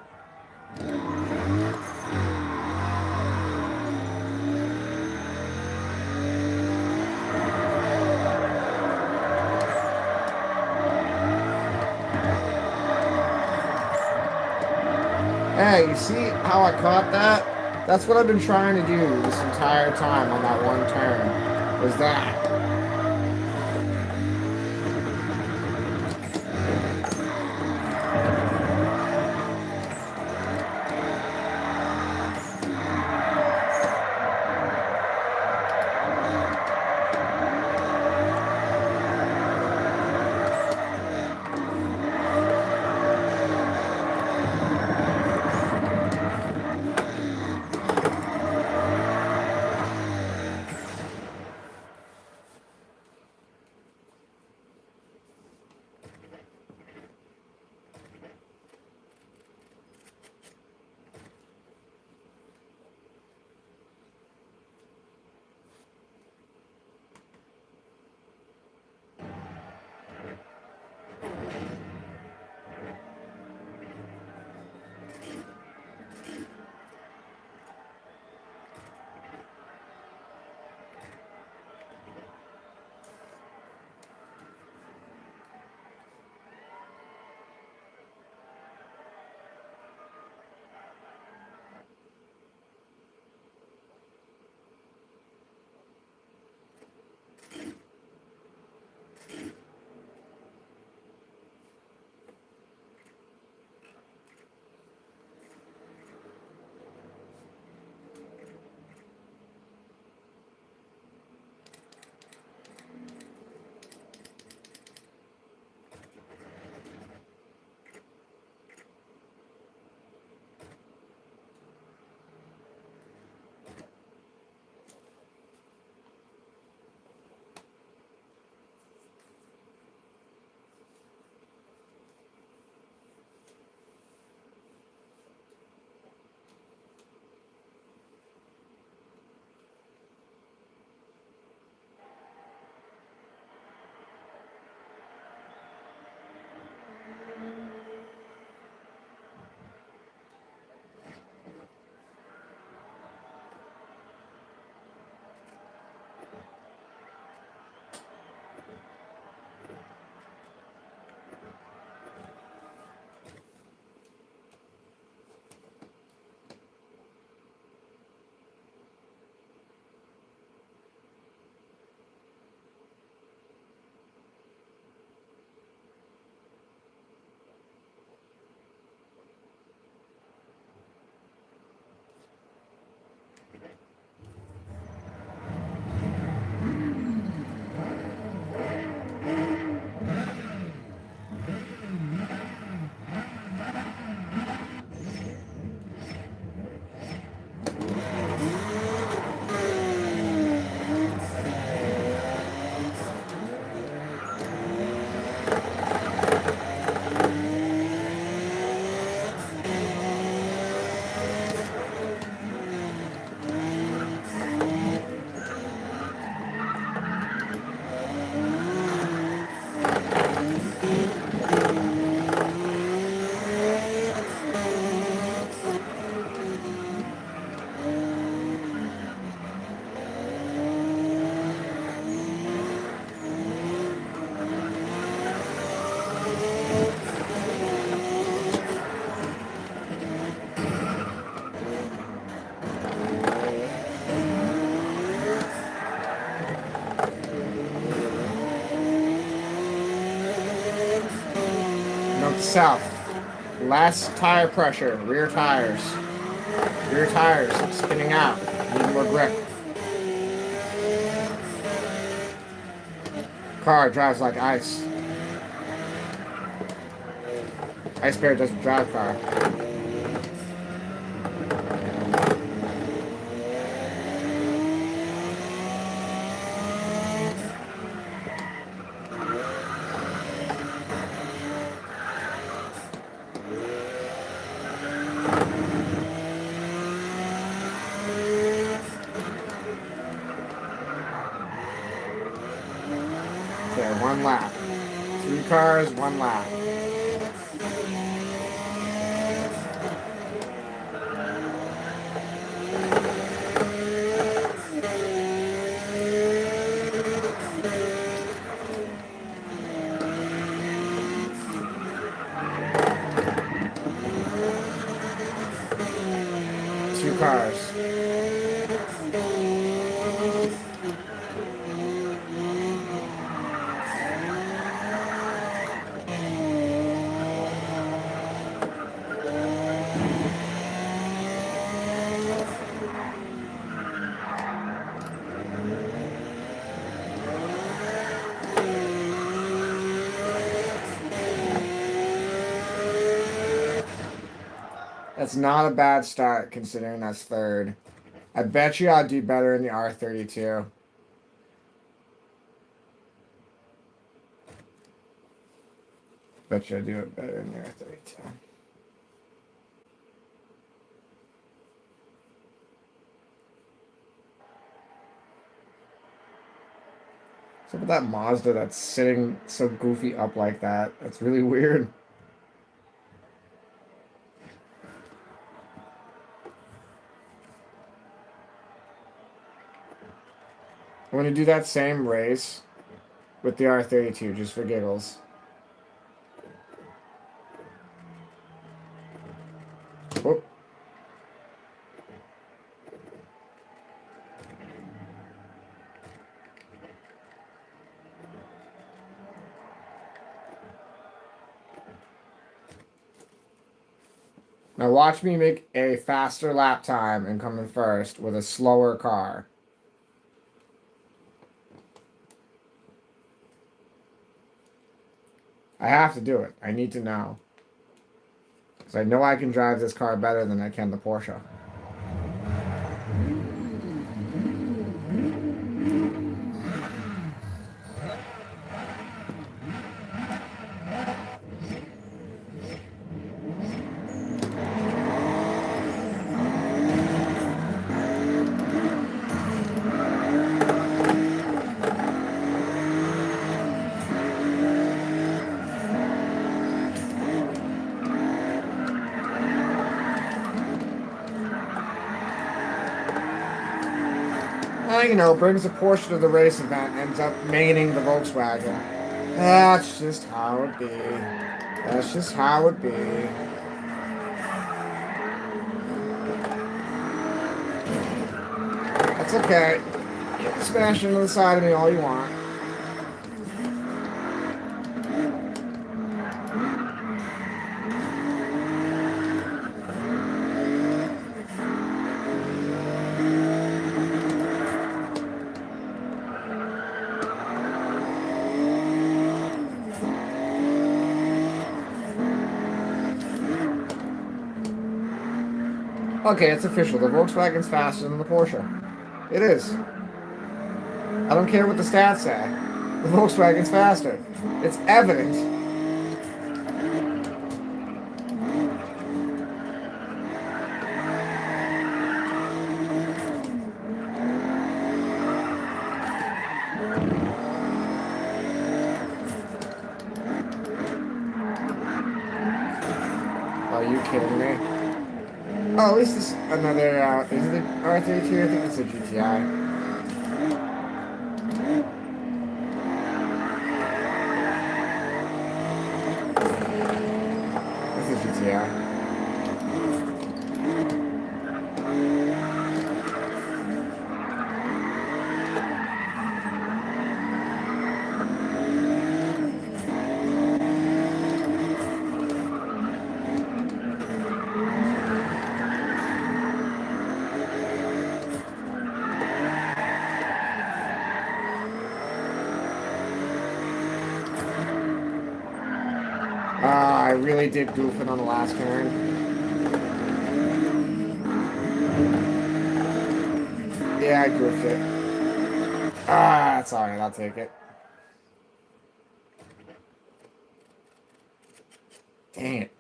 Hey, you see how I caught that? That's what I've been trying to do this entire time on that one turn. Was that? Note to self. Less tire pressure. Rear tires. Rear tires spinning out. Need more grip. Car drives like ice. Ice Bear doesn't drive car. Okay, one lap. 3 cars, 1 lap. Two cars. That's not a bad start considering that's third. I bet you I'll do better in the R32. Bet you I'll do it better in the R32. What's up with that Mazda that's sitting so goofy up like that? That's really weird. I'm going to do that same race with the R32 just for giggles. Whoop. Now watch me make a faster lap time and come in first with a slower car. I have to do it. I need to know. Because I know I can drive this car better than I can the Porsche. You know, brings a Porsche to the race event, ends up mating the Volkswagen. That's just how it be. That's just how it be. That's okay. You can smash into the side of me all you want. Okay, it's official. The Volkswagen's faster than the Porsche. It is. I don't care what the stats say. The Volkswagen's faster. It's evident. Are you kidding me? Oh, at least it's another, is it the R32? I think it's a GTI. It's a GTI. I really did goof it on the last turn. Yeah, I goofed it. That's alright, I'll take it. Dang it.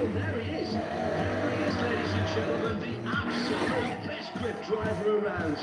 There he is. There he is, ladies and gentlemen, the absolute best grip driver around.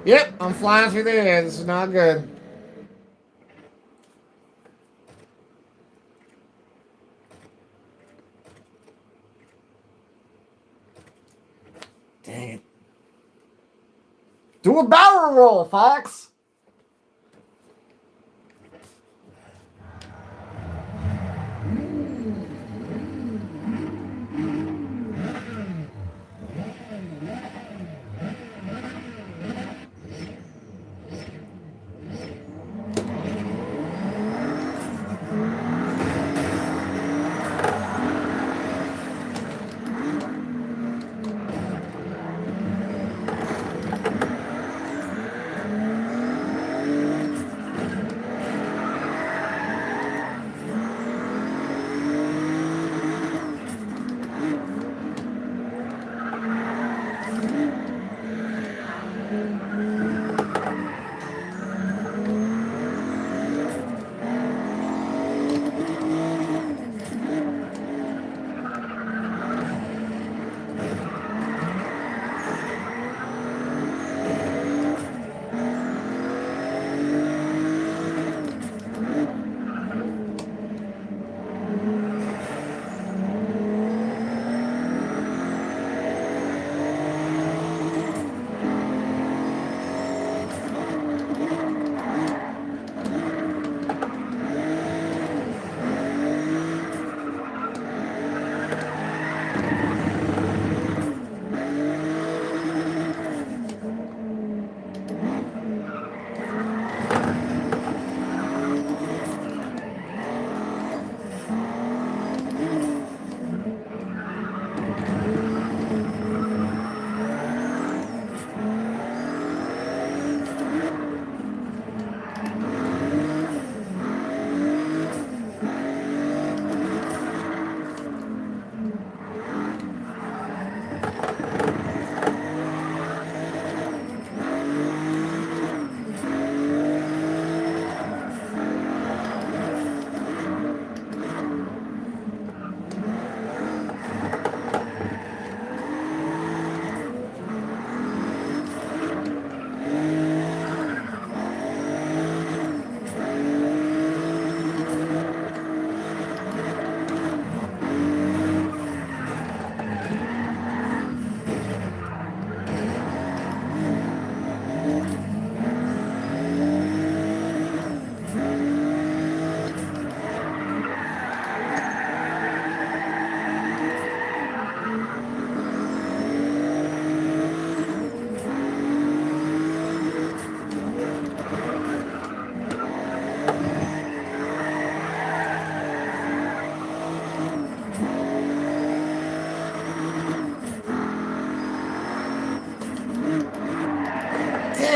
Yep, I'm flying through the air. This is not good. Dang it. Do a barrel roll, Fox.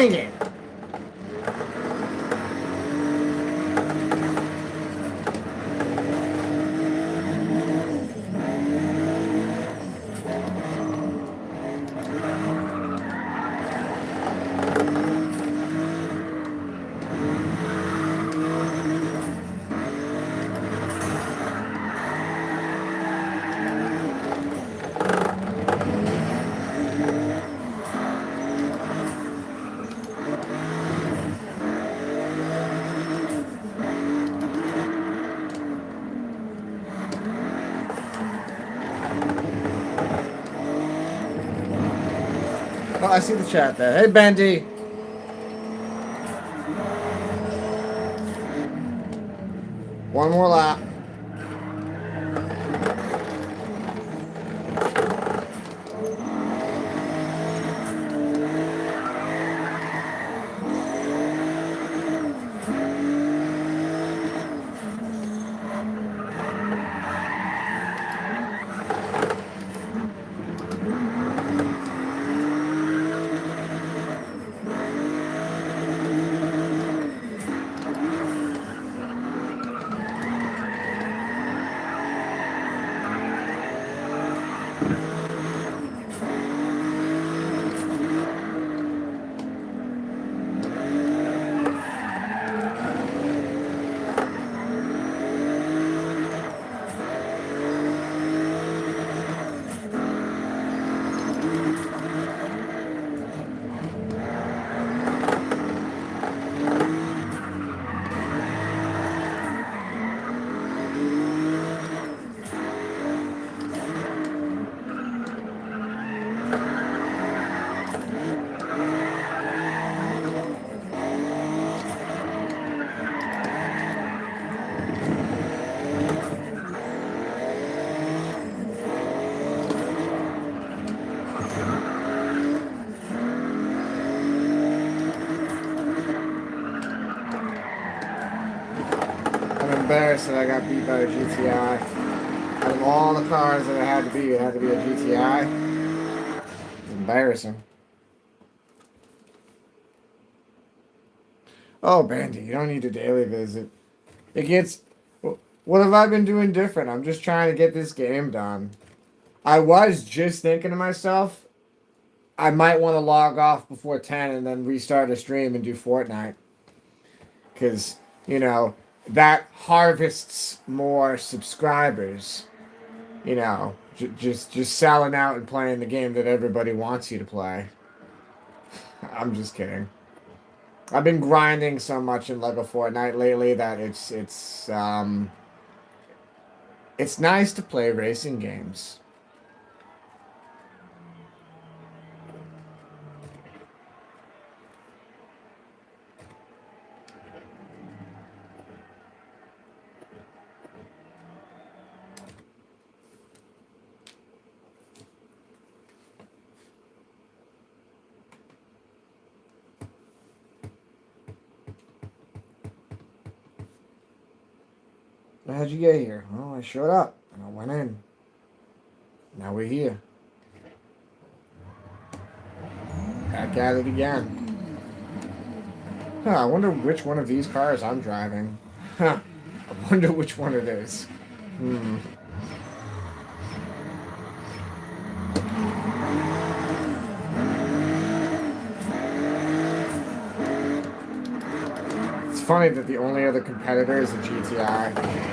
Dang it! Oh, I see the chat there. Hey, Bendy. One more lap. I'm embarrassed that I got beat by a GTI. Out of all the cars that it had to be a GTI. It's embarrassing. Oh, Bandy, you don't need a daily visit. It gets... What have I been doing different? I'm just trying to get this game done. I was just thinking to myself, I might want to log off before 10 and then restart a stream and do Fortnite. Because, you know, that harvests more subscribers. You know, just selling out and playing the game that everybody wants you to play. I'm just kidding. I've been grinding so much in Lego Fortnite lately that it's nice to play racing games. How'd you get here? Well, I showed up and I went in. Now we're here. Back at it again. Huh, I wonder which one of these cars I'm driving. Huh. I wonder which one it is. It's funny that the only other competitor is a GTI.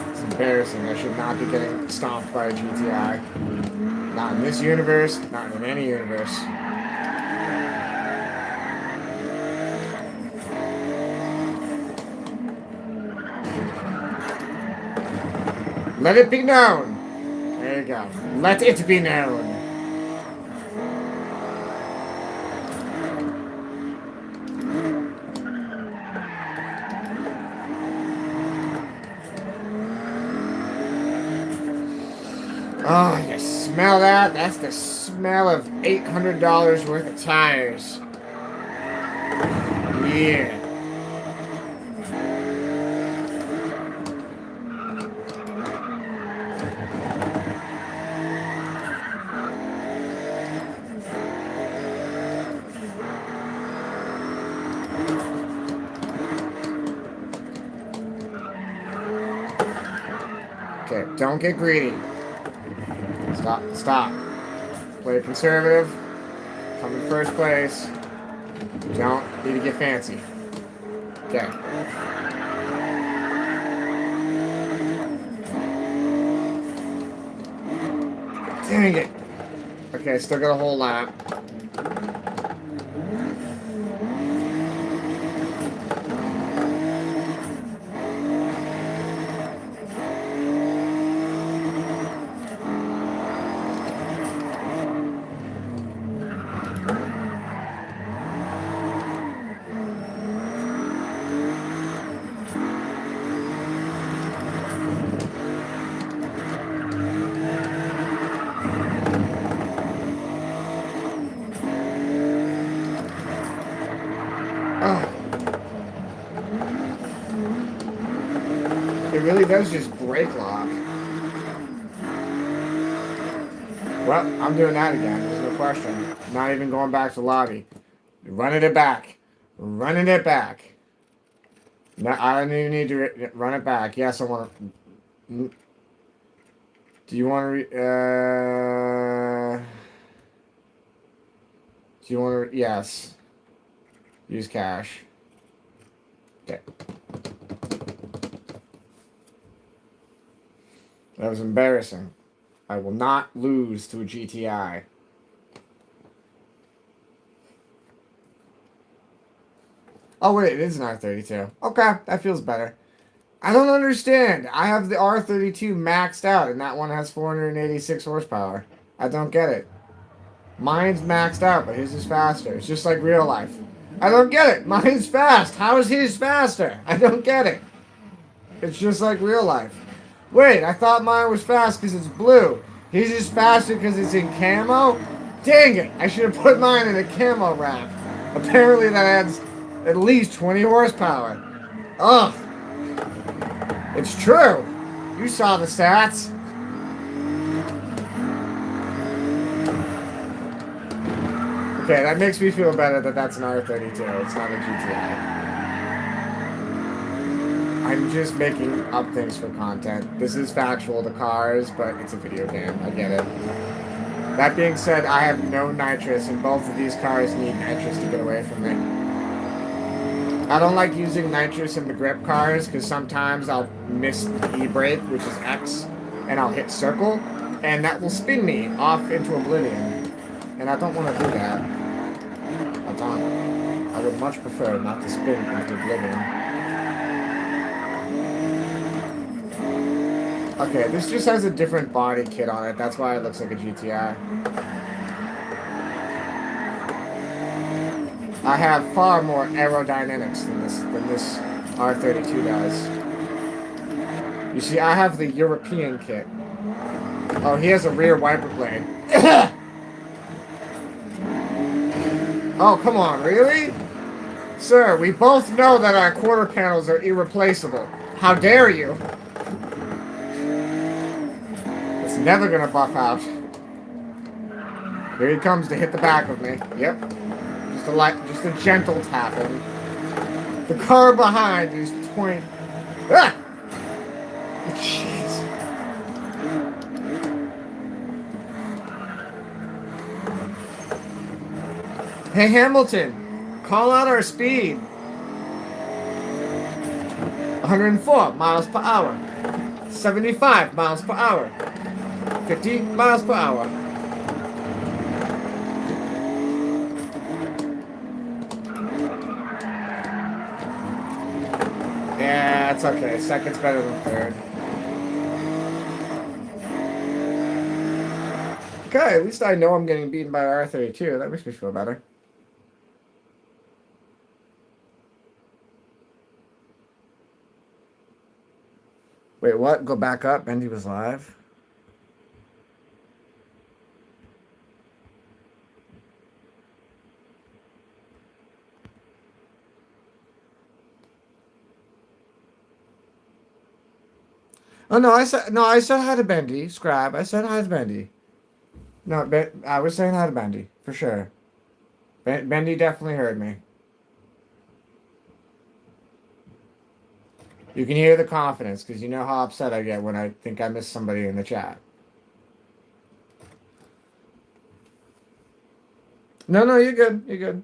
It's embarrassing. I should not be getting stomped by a GTI. Not in this universe, not in any universe. Let it be known. There you go. Let it be known. Oh, you smell that? That's the smell of $800 worth of tires. Yeah. Okay, don't get greedy. Stop, stop. Play conservative. Come in first place. Don't need to get fancy. Okay. Dang it. Okay, still got a whole lap. Oh. It really does just break lock. Well, I'm doing that again. There's no question. Not even going back to lobby. Running it back. Running it back. No, I don't even need to run it back. Yes, I want to. Do you want to? Do you want to? Yes. Use cash. Okay. That was embarrassing. I will not lose to a GTI. Oh wait, it is an R32. Okay, that feels better. I don't understand. I have the R32 maxed out, and that one has 486 horsepower. I don't get it. Mine's maxed out, but his is faster. It's just like real life. I don't get it. Mine's fast. How is his faster? I don't get it. It's just like real life. Wait, I thought mine was fast because it's blue. His is faster because it's in camo? Dang it. I should have put mine in a camo wrap. Apparently that adds at least 20 horsepower. Ugh. It's true. You saw the stats. Okay, that makes me feel better that that's an R32. It's not a GTI. I'm just making up things for content. This is factual to cars, but it's a video game. I get it. That being said, I have no nitrous, and both of these cars need nitrous to get away from me. I don't like using nitrous in the grip cars, because sometimes I'll miss the E-brake, which is X, and I'll hit circle, and that will spin me off into oblivion. And I don't want to do that. I don't. I would much prefer not to spin into oblivion. Okay, this just has a different body kit on it. That's why it looks like a GTI. I have far more aerodynamics than this R32 does. You see, I have the European kit. Oh, he has a rear wiper blade. Oh, come on, really? Sir, we both know that our quarter panels are irreplaceable. How dare you? It's never gonna buff out. Here he comes to hit the back of me. Yep. Just a gentle tapping. The car behind is point. Ah! Jeez. Hey Hamilton, call out our speed. 104 miles per hour. 75 miles per hour. 50 miles per hour. Yeah, it's okay. Second's better than third. Okay, at least I know I'm getting beaten by R32. That makes me feel better. Wait, what? Go back up? Bendy was live? Oh no, I said hi to Bendy. Scrab. I said hi to Bendy. No, I was saying hi to Bendy for sure. Bendy definitely heard me. You can hear the confidence because you know how upset I get when I think I missed somebody in the chat. No, no, you're good. You're good.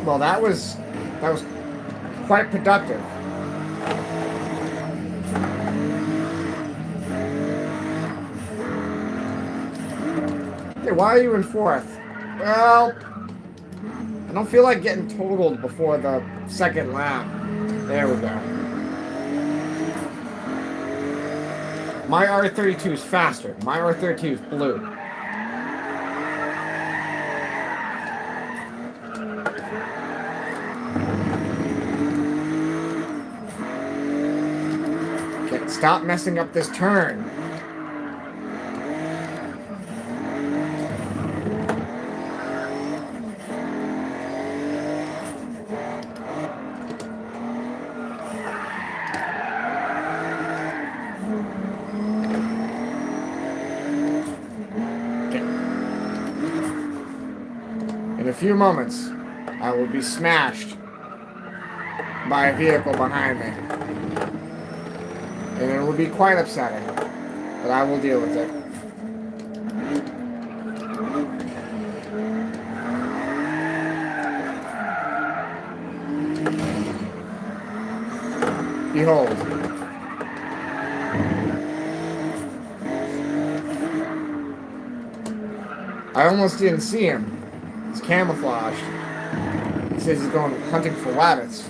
Well, that was quite productive. Hey, why are you in fourth? Well, I don't feel like getting totaled before the second lap. There we go. My R32 is faster. My R32 is blue. Okay, stop messing up this turn. In a few moments, I will be smashed by a vehicle behind me. And it will be quite upsetting, but I will deal with it. Behold. I almost didn't see him. He's camouflaged. He says he's going hunting for rabbits.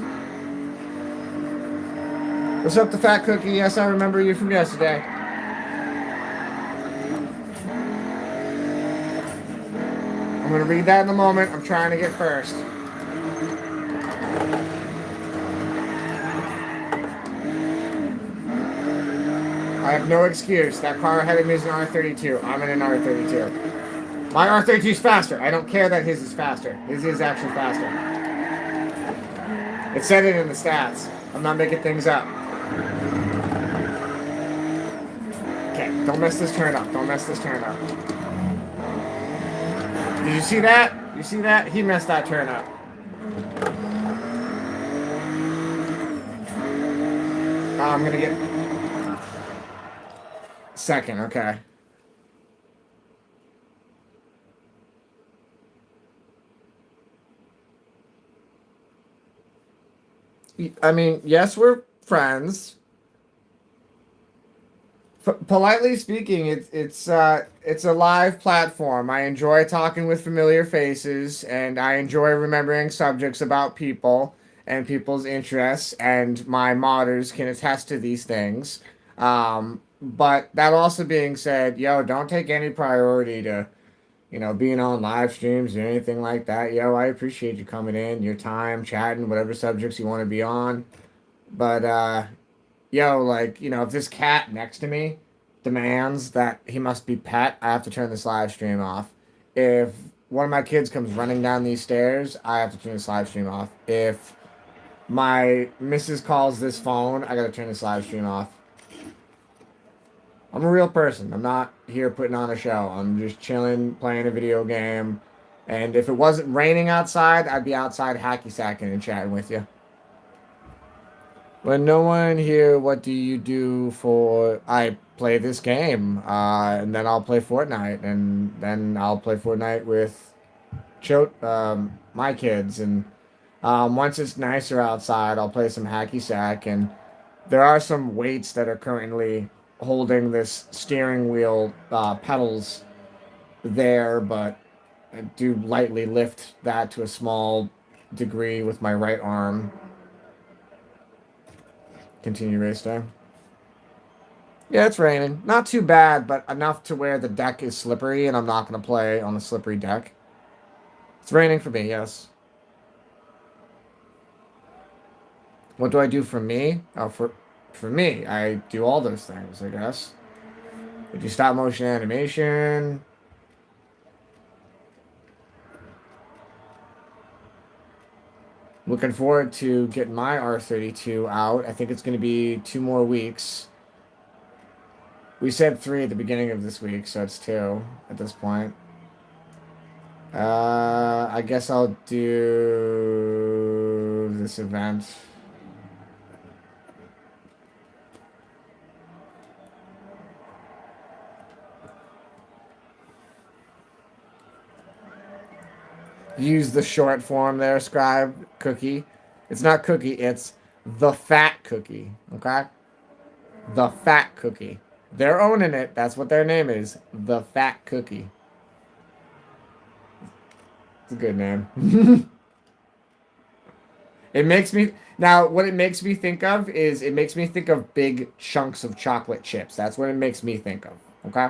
What's up, the fat cookie? Yes, I remember you from yesterday. I'm going to read that in a moment. I'm trying to get first. I have no excuse. That car ahead of me is an R32. I'm in an R32. My R32 is faster. I don't care that his is faster. His is actually faster. It said it in the stats. I'm not making things up. Okay, don't mess this turn up. Don't mess this turn up. Did you see that? You see that? He messed that turn up. I'm gonna get second, okay. I mean, yes, we're friends. Politely speaking, it's a live platform. I enjoy talking with familiar faces, and I enjoy remembering subjects about people and people's interests. And my modders can attest to these things. But that also being said, yo, don't take any priority to being on live streams or anything like that. Yo, I appreciate you coming in, your time, chatting, whatever subjects you want to be on. But yo, like, if this cat next to me demands that he must be pet, I have to turn this live stream off. If one of my kids comes running down these stairs, I have to turn this live stream off. If my missus calls this phone, I gotta turn this live stream off. I'm a real person. I'm not here putting on a show. I'm just chilling, playing a video game. And if it wasn't raining outside, I'd be outside hacky sacking and chatting with you. When no one here, what do you do for? I play this game, and then I'll play Fortnite, and then I'll play Fortnite with my kids, and once it's nicer outside, I'll play some hacky sack, and there are some weights that are currently holding this steering wheel pedals there, but I do lightly lift that to a small degree with my right arm. Continue race day. Yeah, it's raining. Not too bad, but enough to where the deck is slippery and I'm not going to play on a slippery deck. It's raining for me, yes. What do I do for me? Oh, for me, I do all those things, I guess. I do stop motion animation. Looking forward to getting my R32 out. I think it's going to be 2 more weeks. We said 3 at the beginning of this week, so it's 2 at this point. I guess I'll do this event. Use the short form there, scribe cookie. It's not cookie, it's the fat cookie. Okay? The fat cookie. They're owning it. That's what their name is. The fat cookie. It's a good name. It makes me now what it makes me think of is it makes me think of big chunks of chocolate chips. That's what it makes me think of. Okay?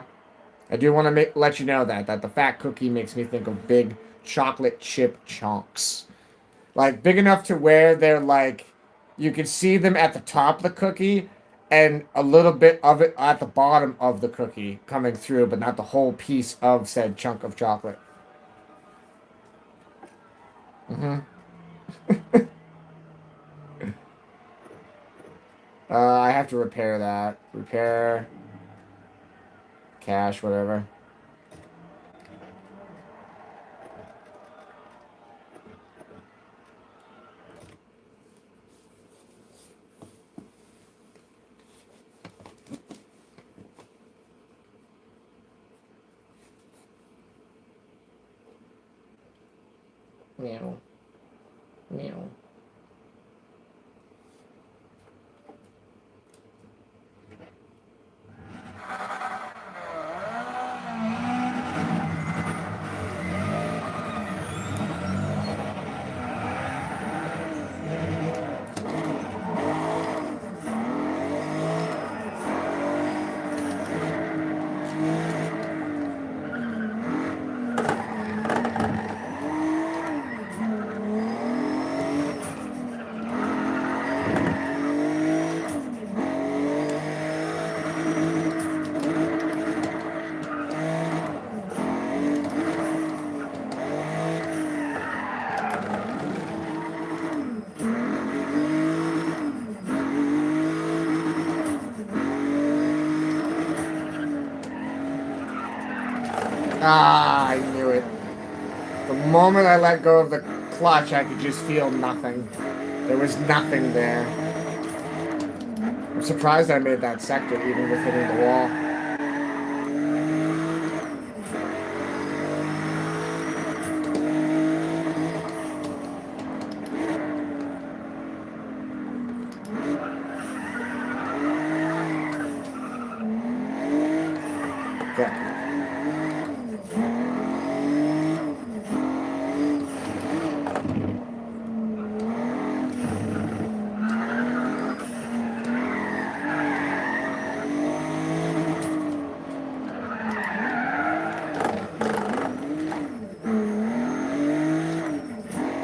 I do want to let you know that the fat cookie makes me think of big chocolate chip chunks. Like big enough to where they're like you can see them at the top of the cookie and a little bit of it at the bottom of the cookie coming through, but not the whole piece of said chunk of chocolate. Mm-hmm. I have to repair that. Repair. Cache, whatever. Meow. Meow. Ah, I knew it. The moment I let go of the clutch, I could just feel nothing. There was nothing there. I'm surprised I made that sector even with hitting the wall. Okay.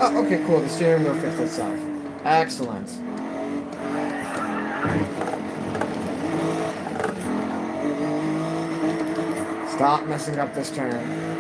Oh, okay, cool. The steering wheel fixed itself. Excellent. Stop messing up this turn.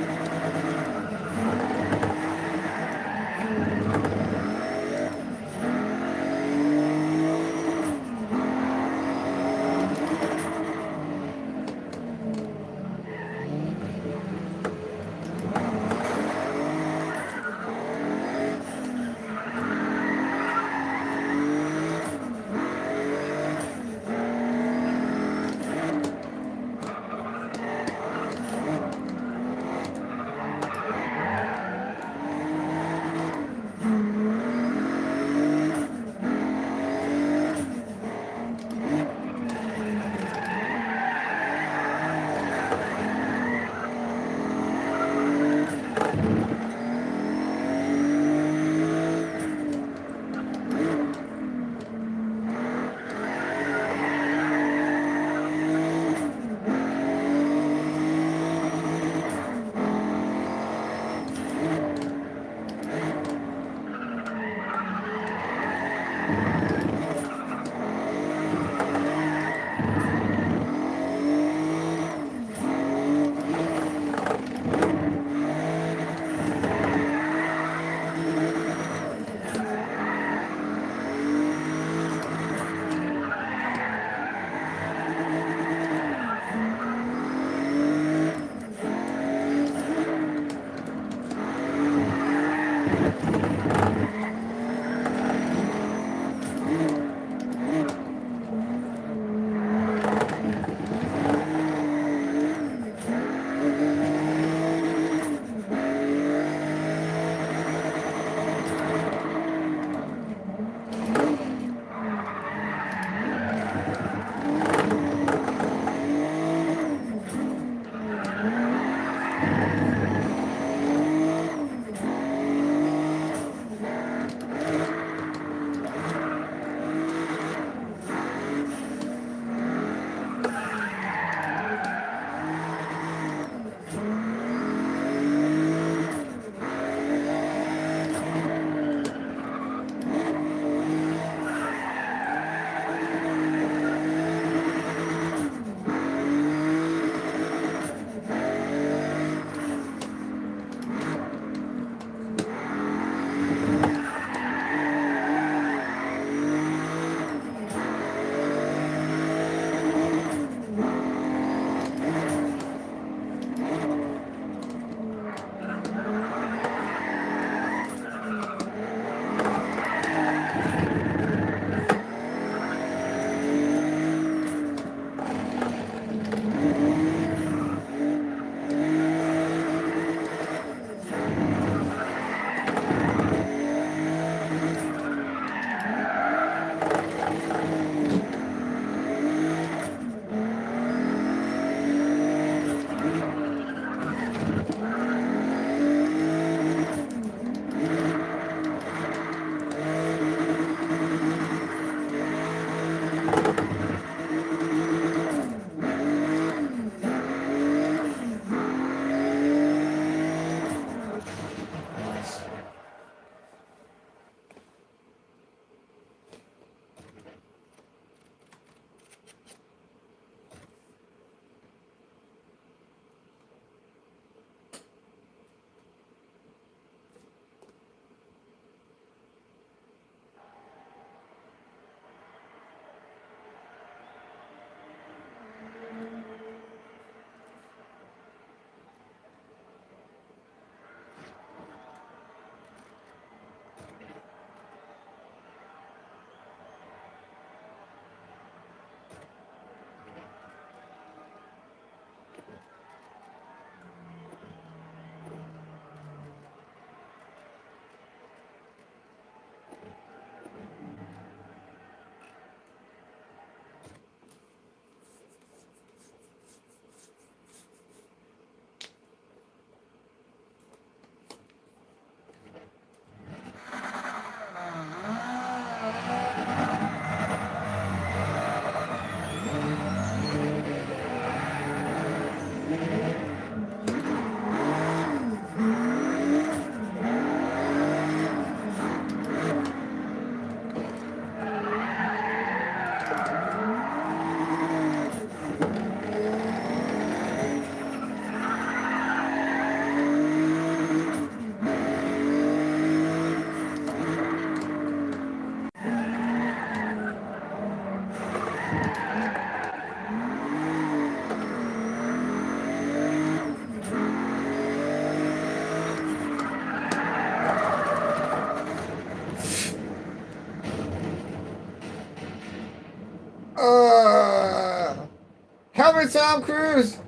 Help me, Tom Cruise!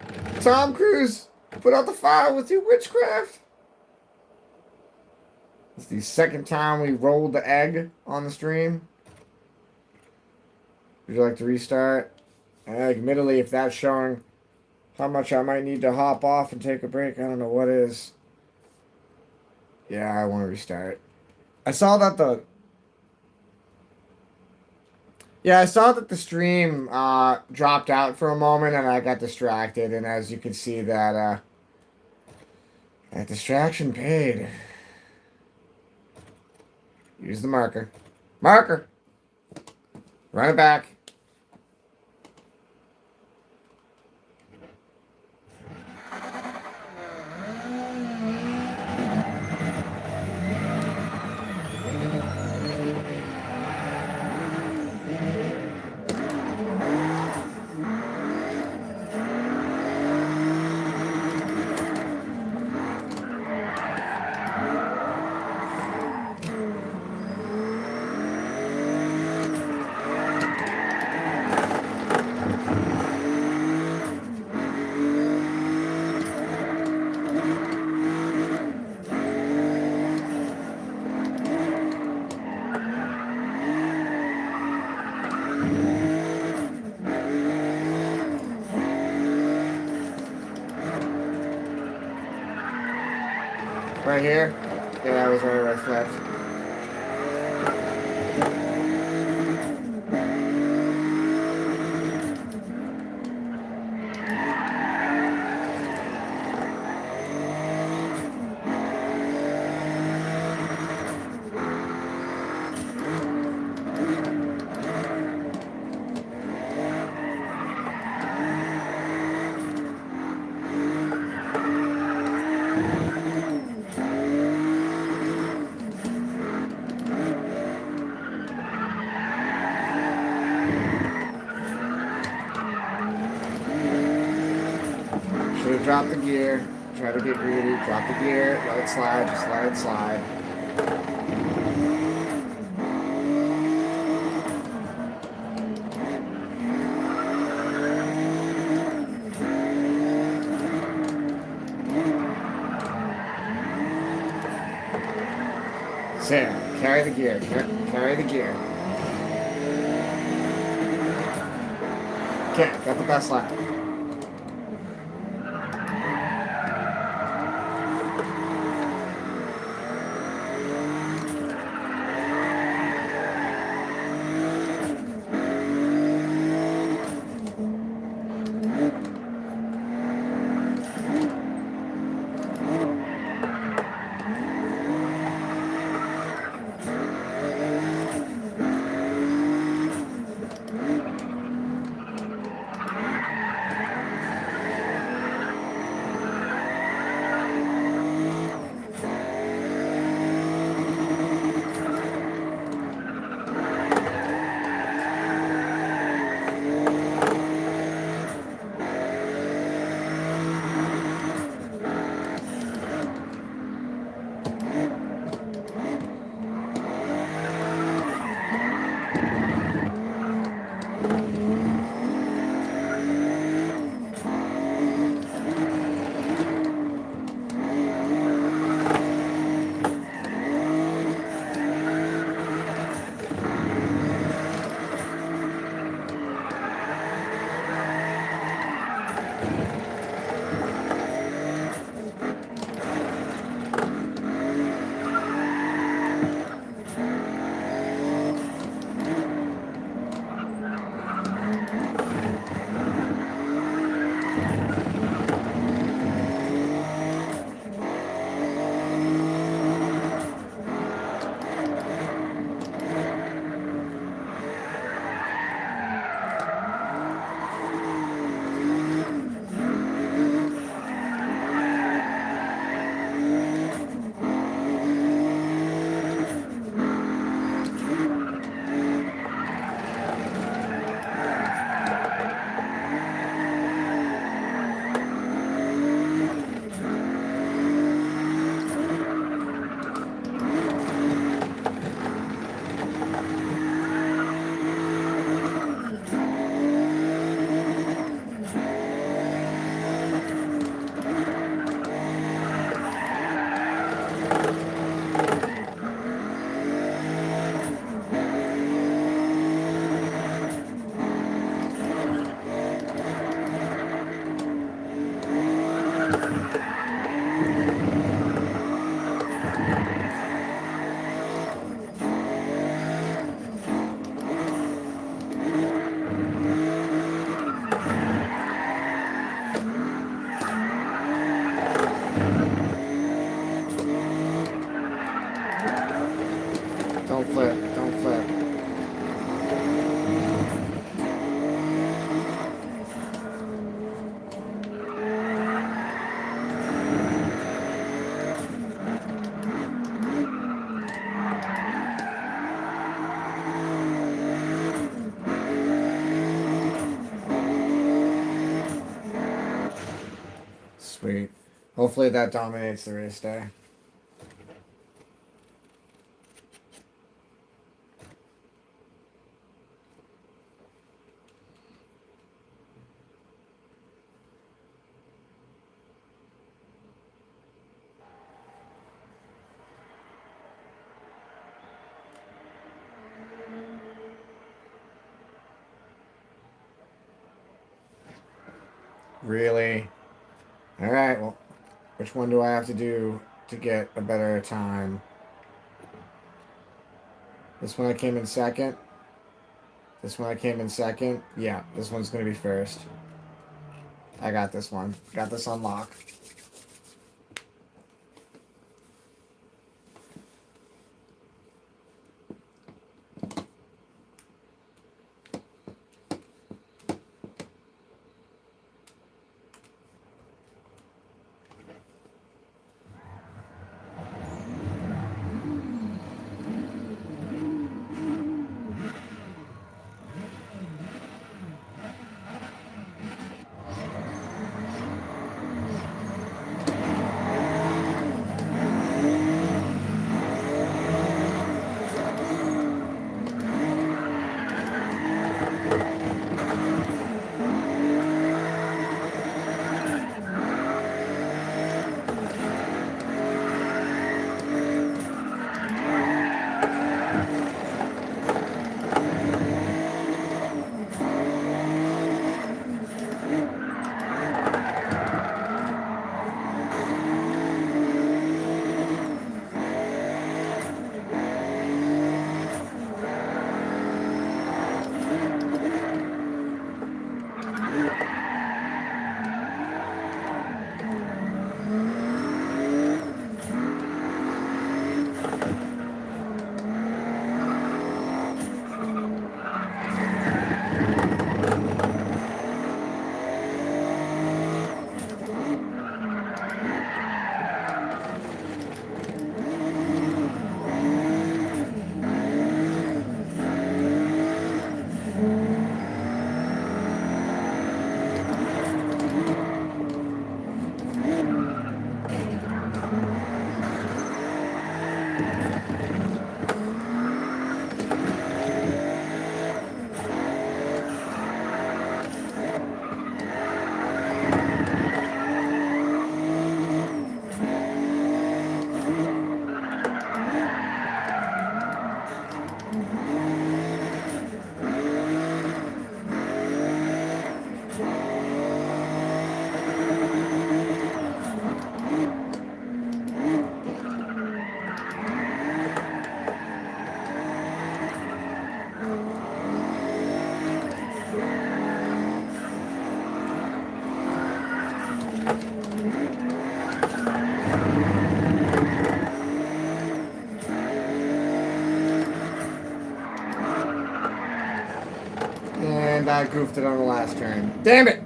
Tom Cruise, put out the fire with your witchcraft. It's the second time we rolled the egg on the stream. Would you like to restart? Admittedly, if that's showing how much I might need to hop off and take a break, I don't know what is. Yeah, I want to restart. I saw that the stream dropped out for a moment and I got distracted, and as you can see that distraction paid. Use the marker. Marker! Run it back. Right here? Yeah, that was right where I flipped. Should have dropped the gear. Try to get greedy. Drop the gear. Let it slide. Just let it slide. Sam, carry the gear. Carry the gear. Okay, got the best lap. Sweet. Hopefully that dominates the race day. Really? Alright, well, which one do I have to do to get a better time? This one I came in second. This one I came in second. Yeah, this one's going to be first. I got this one. Got this on lock. And I goofed it on the last turn. Damn it!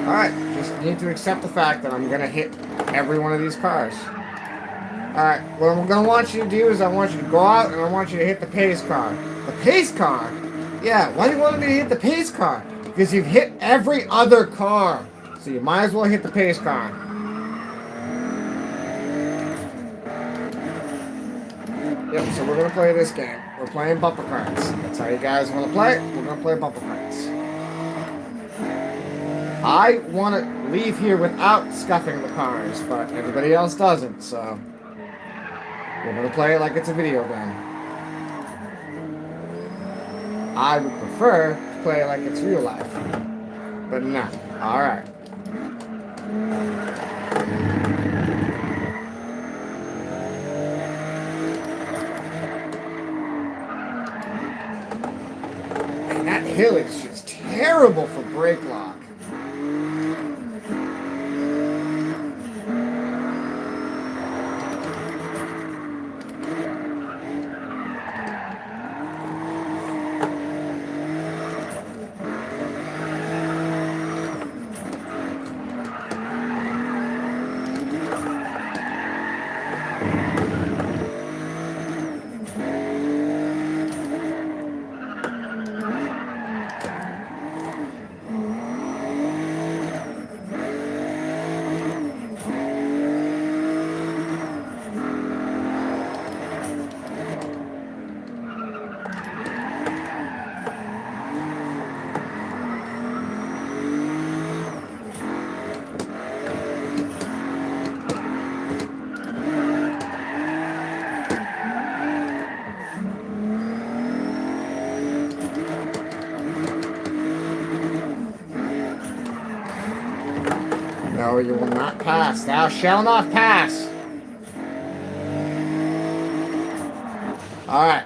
Alright, just need to accept the fact that I'm going to hit every one of these cars. Alright, what I'm going to want you to do is I want you to go out and I want you to hit the pace car. The pace car? Yeah, why do you want me to hit the pace car? Because you've hit every other car. So you might as well hit the pace car. Yep, so we're going to play this game. We're playing bumper carts. That's how you guys want to play it. We're going to play bumper carts. I want to leave here without scuffing the cars, but everybody else doesn't, so we're going to play it like it's a video game. I would prefer to play it like it's real life, but no. Alright. And that hill is just terrible for brake lock. No, you will not pass. Thou shall not pass. All right.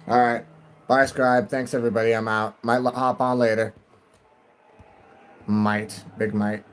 All right. Bye, Scribe. Thanks, everybody. I'm out. Might hop on later. Might. Big might.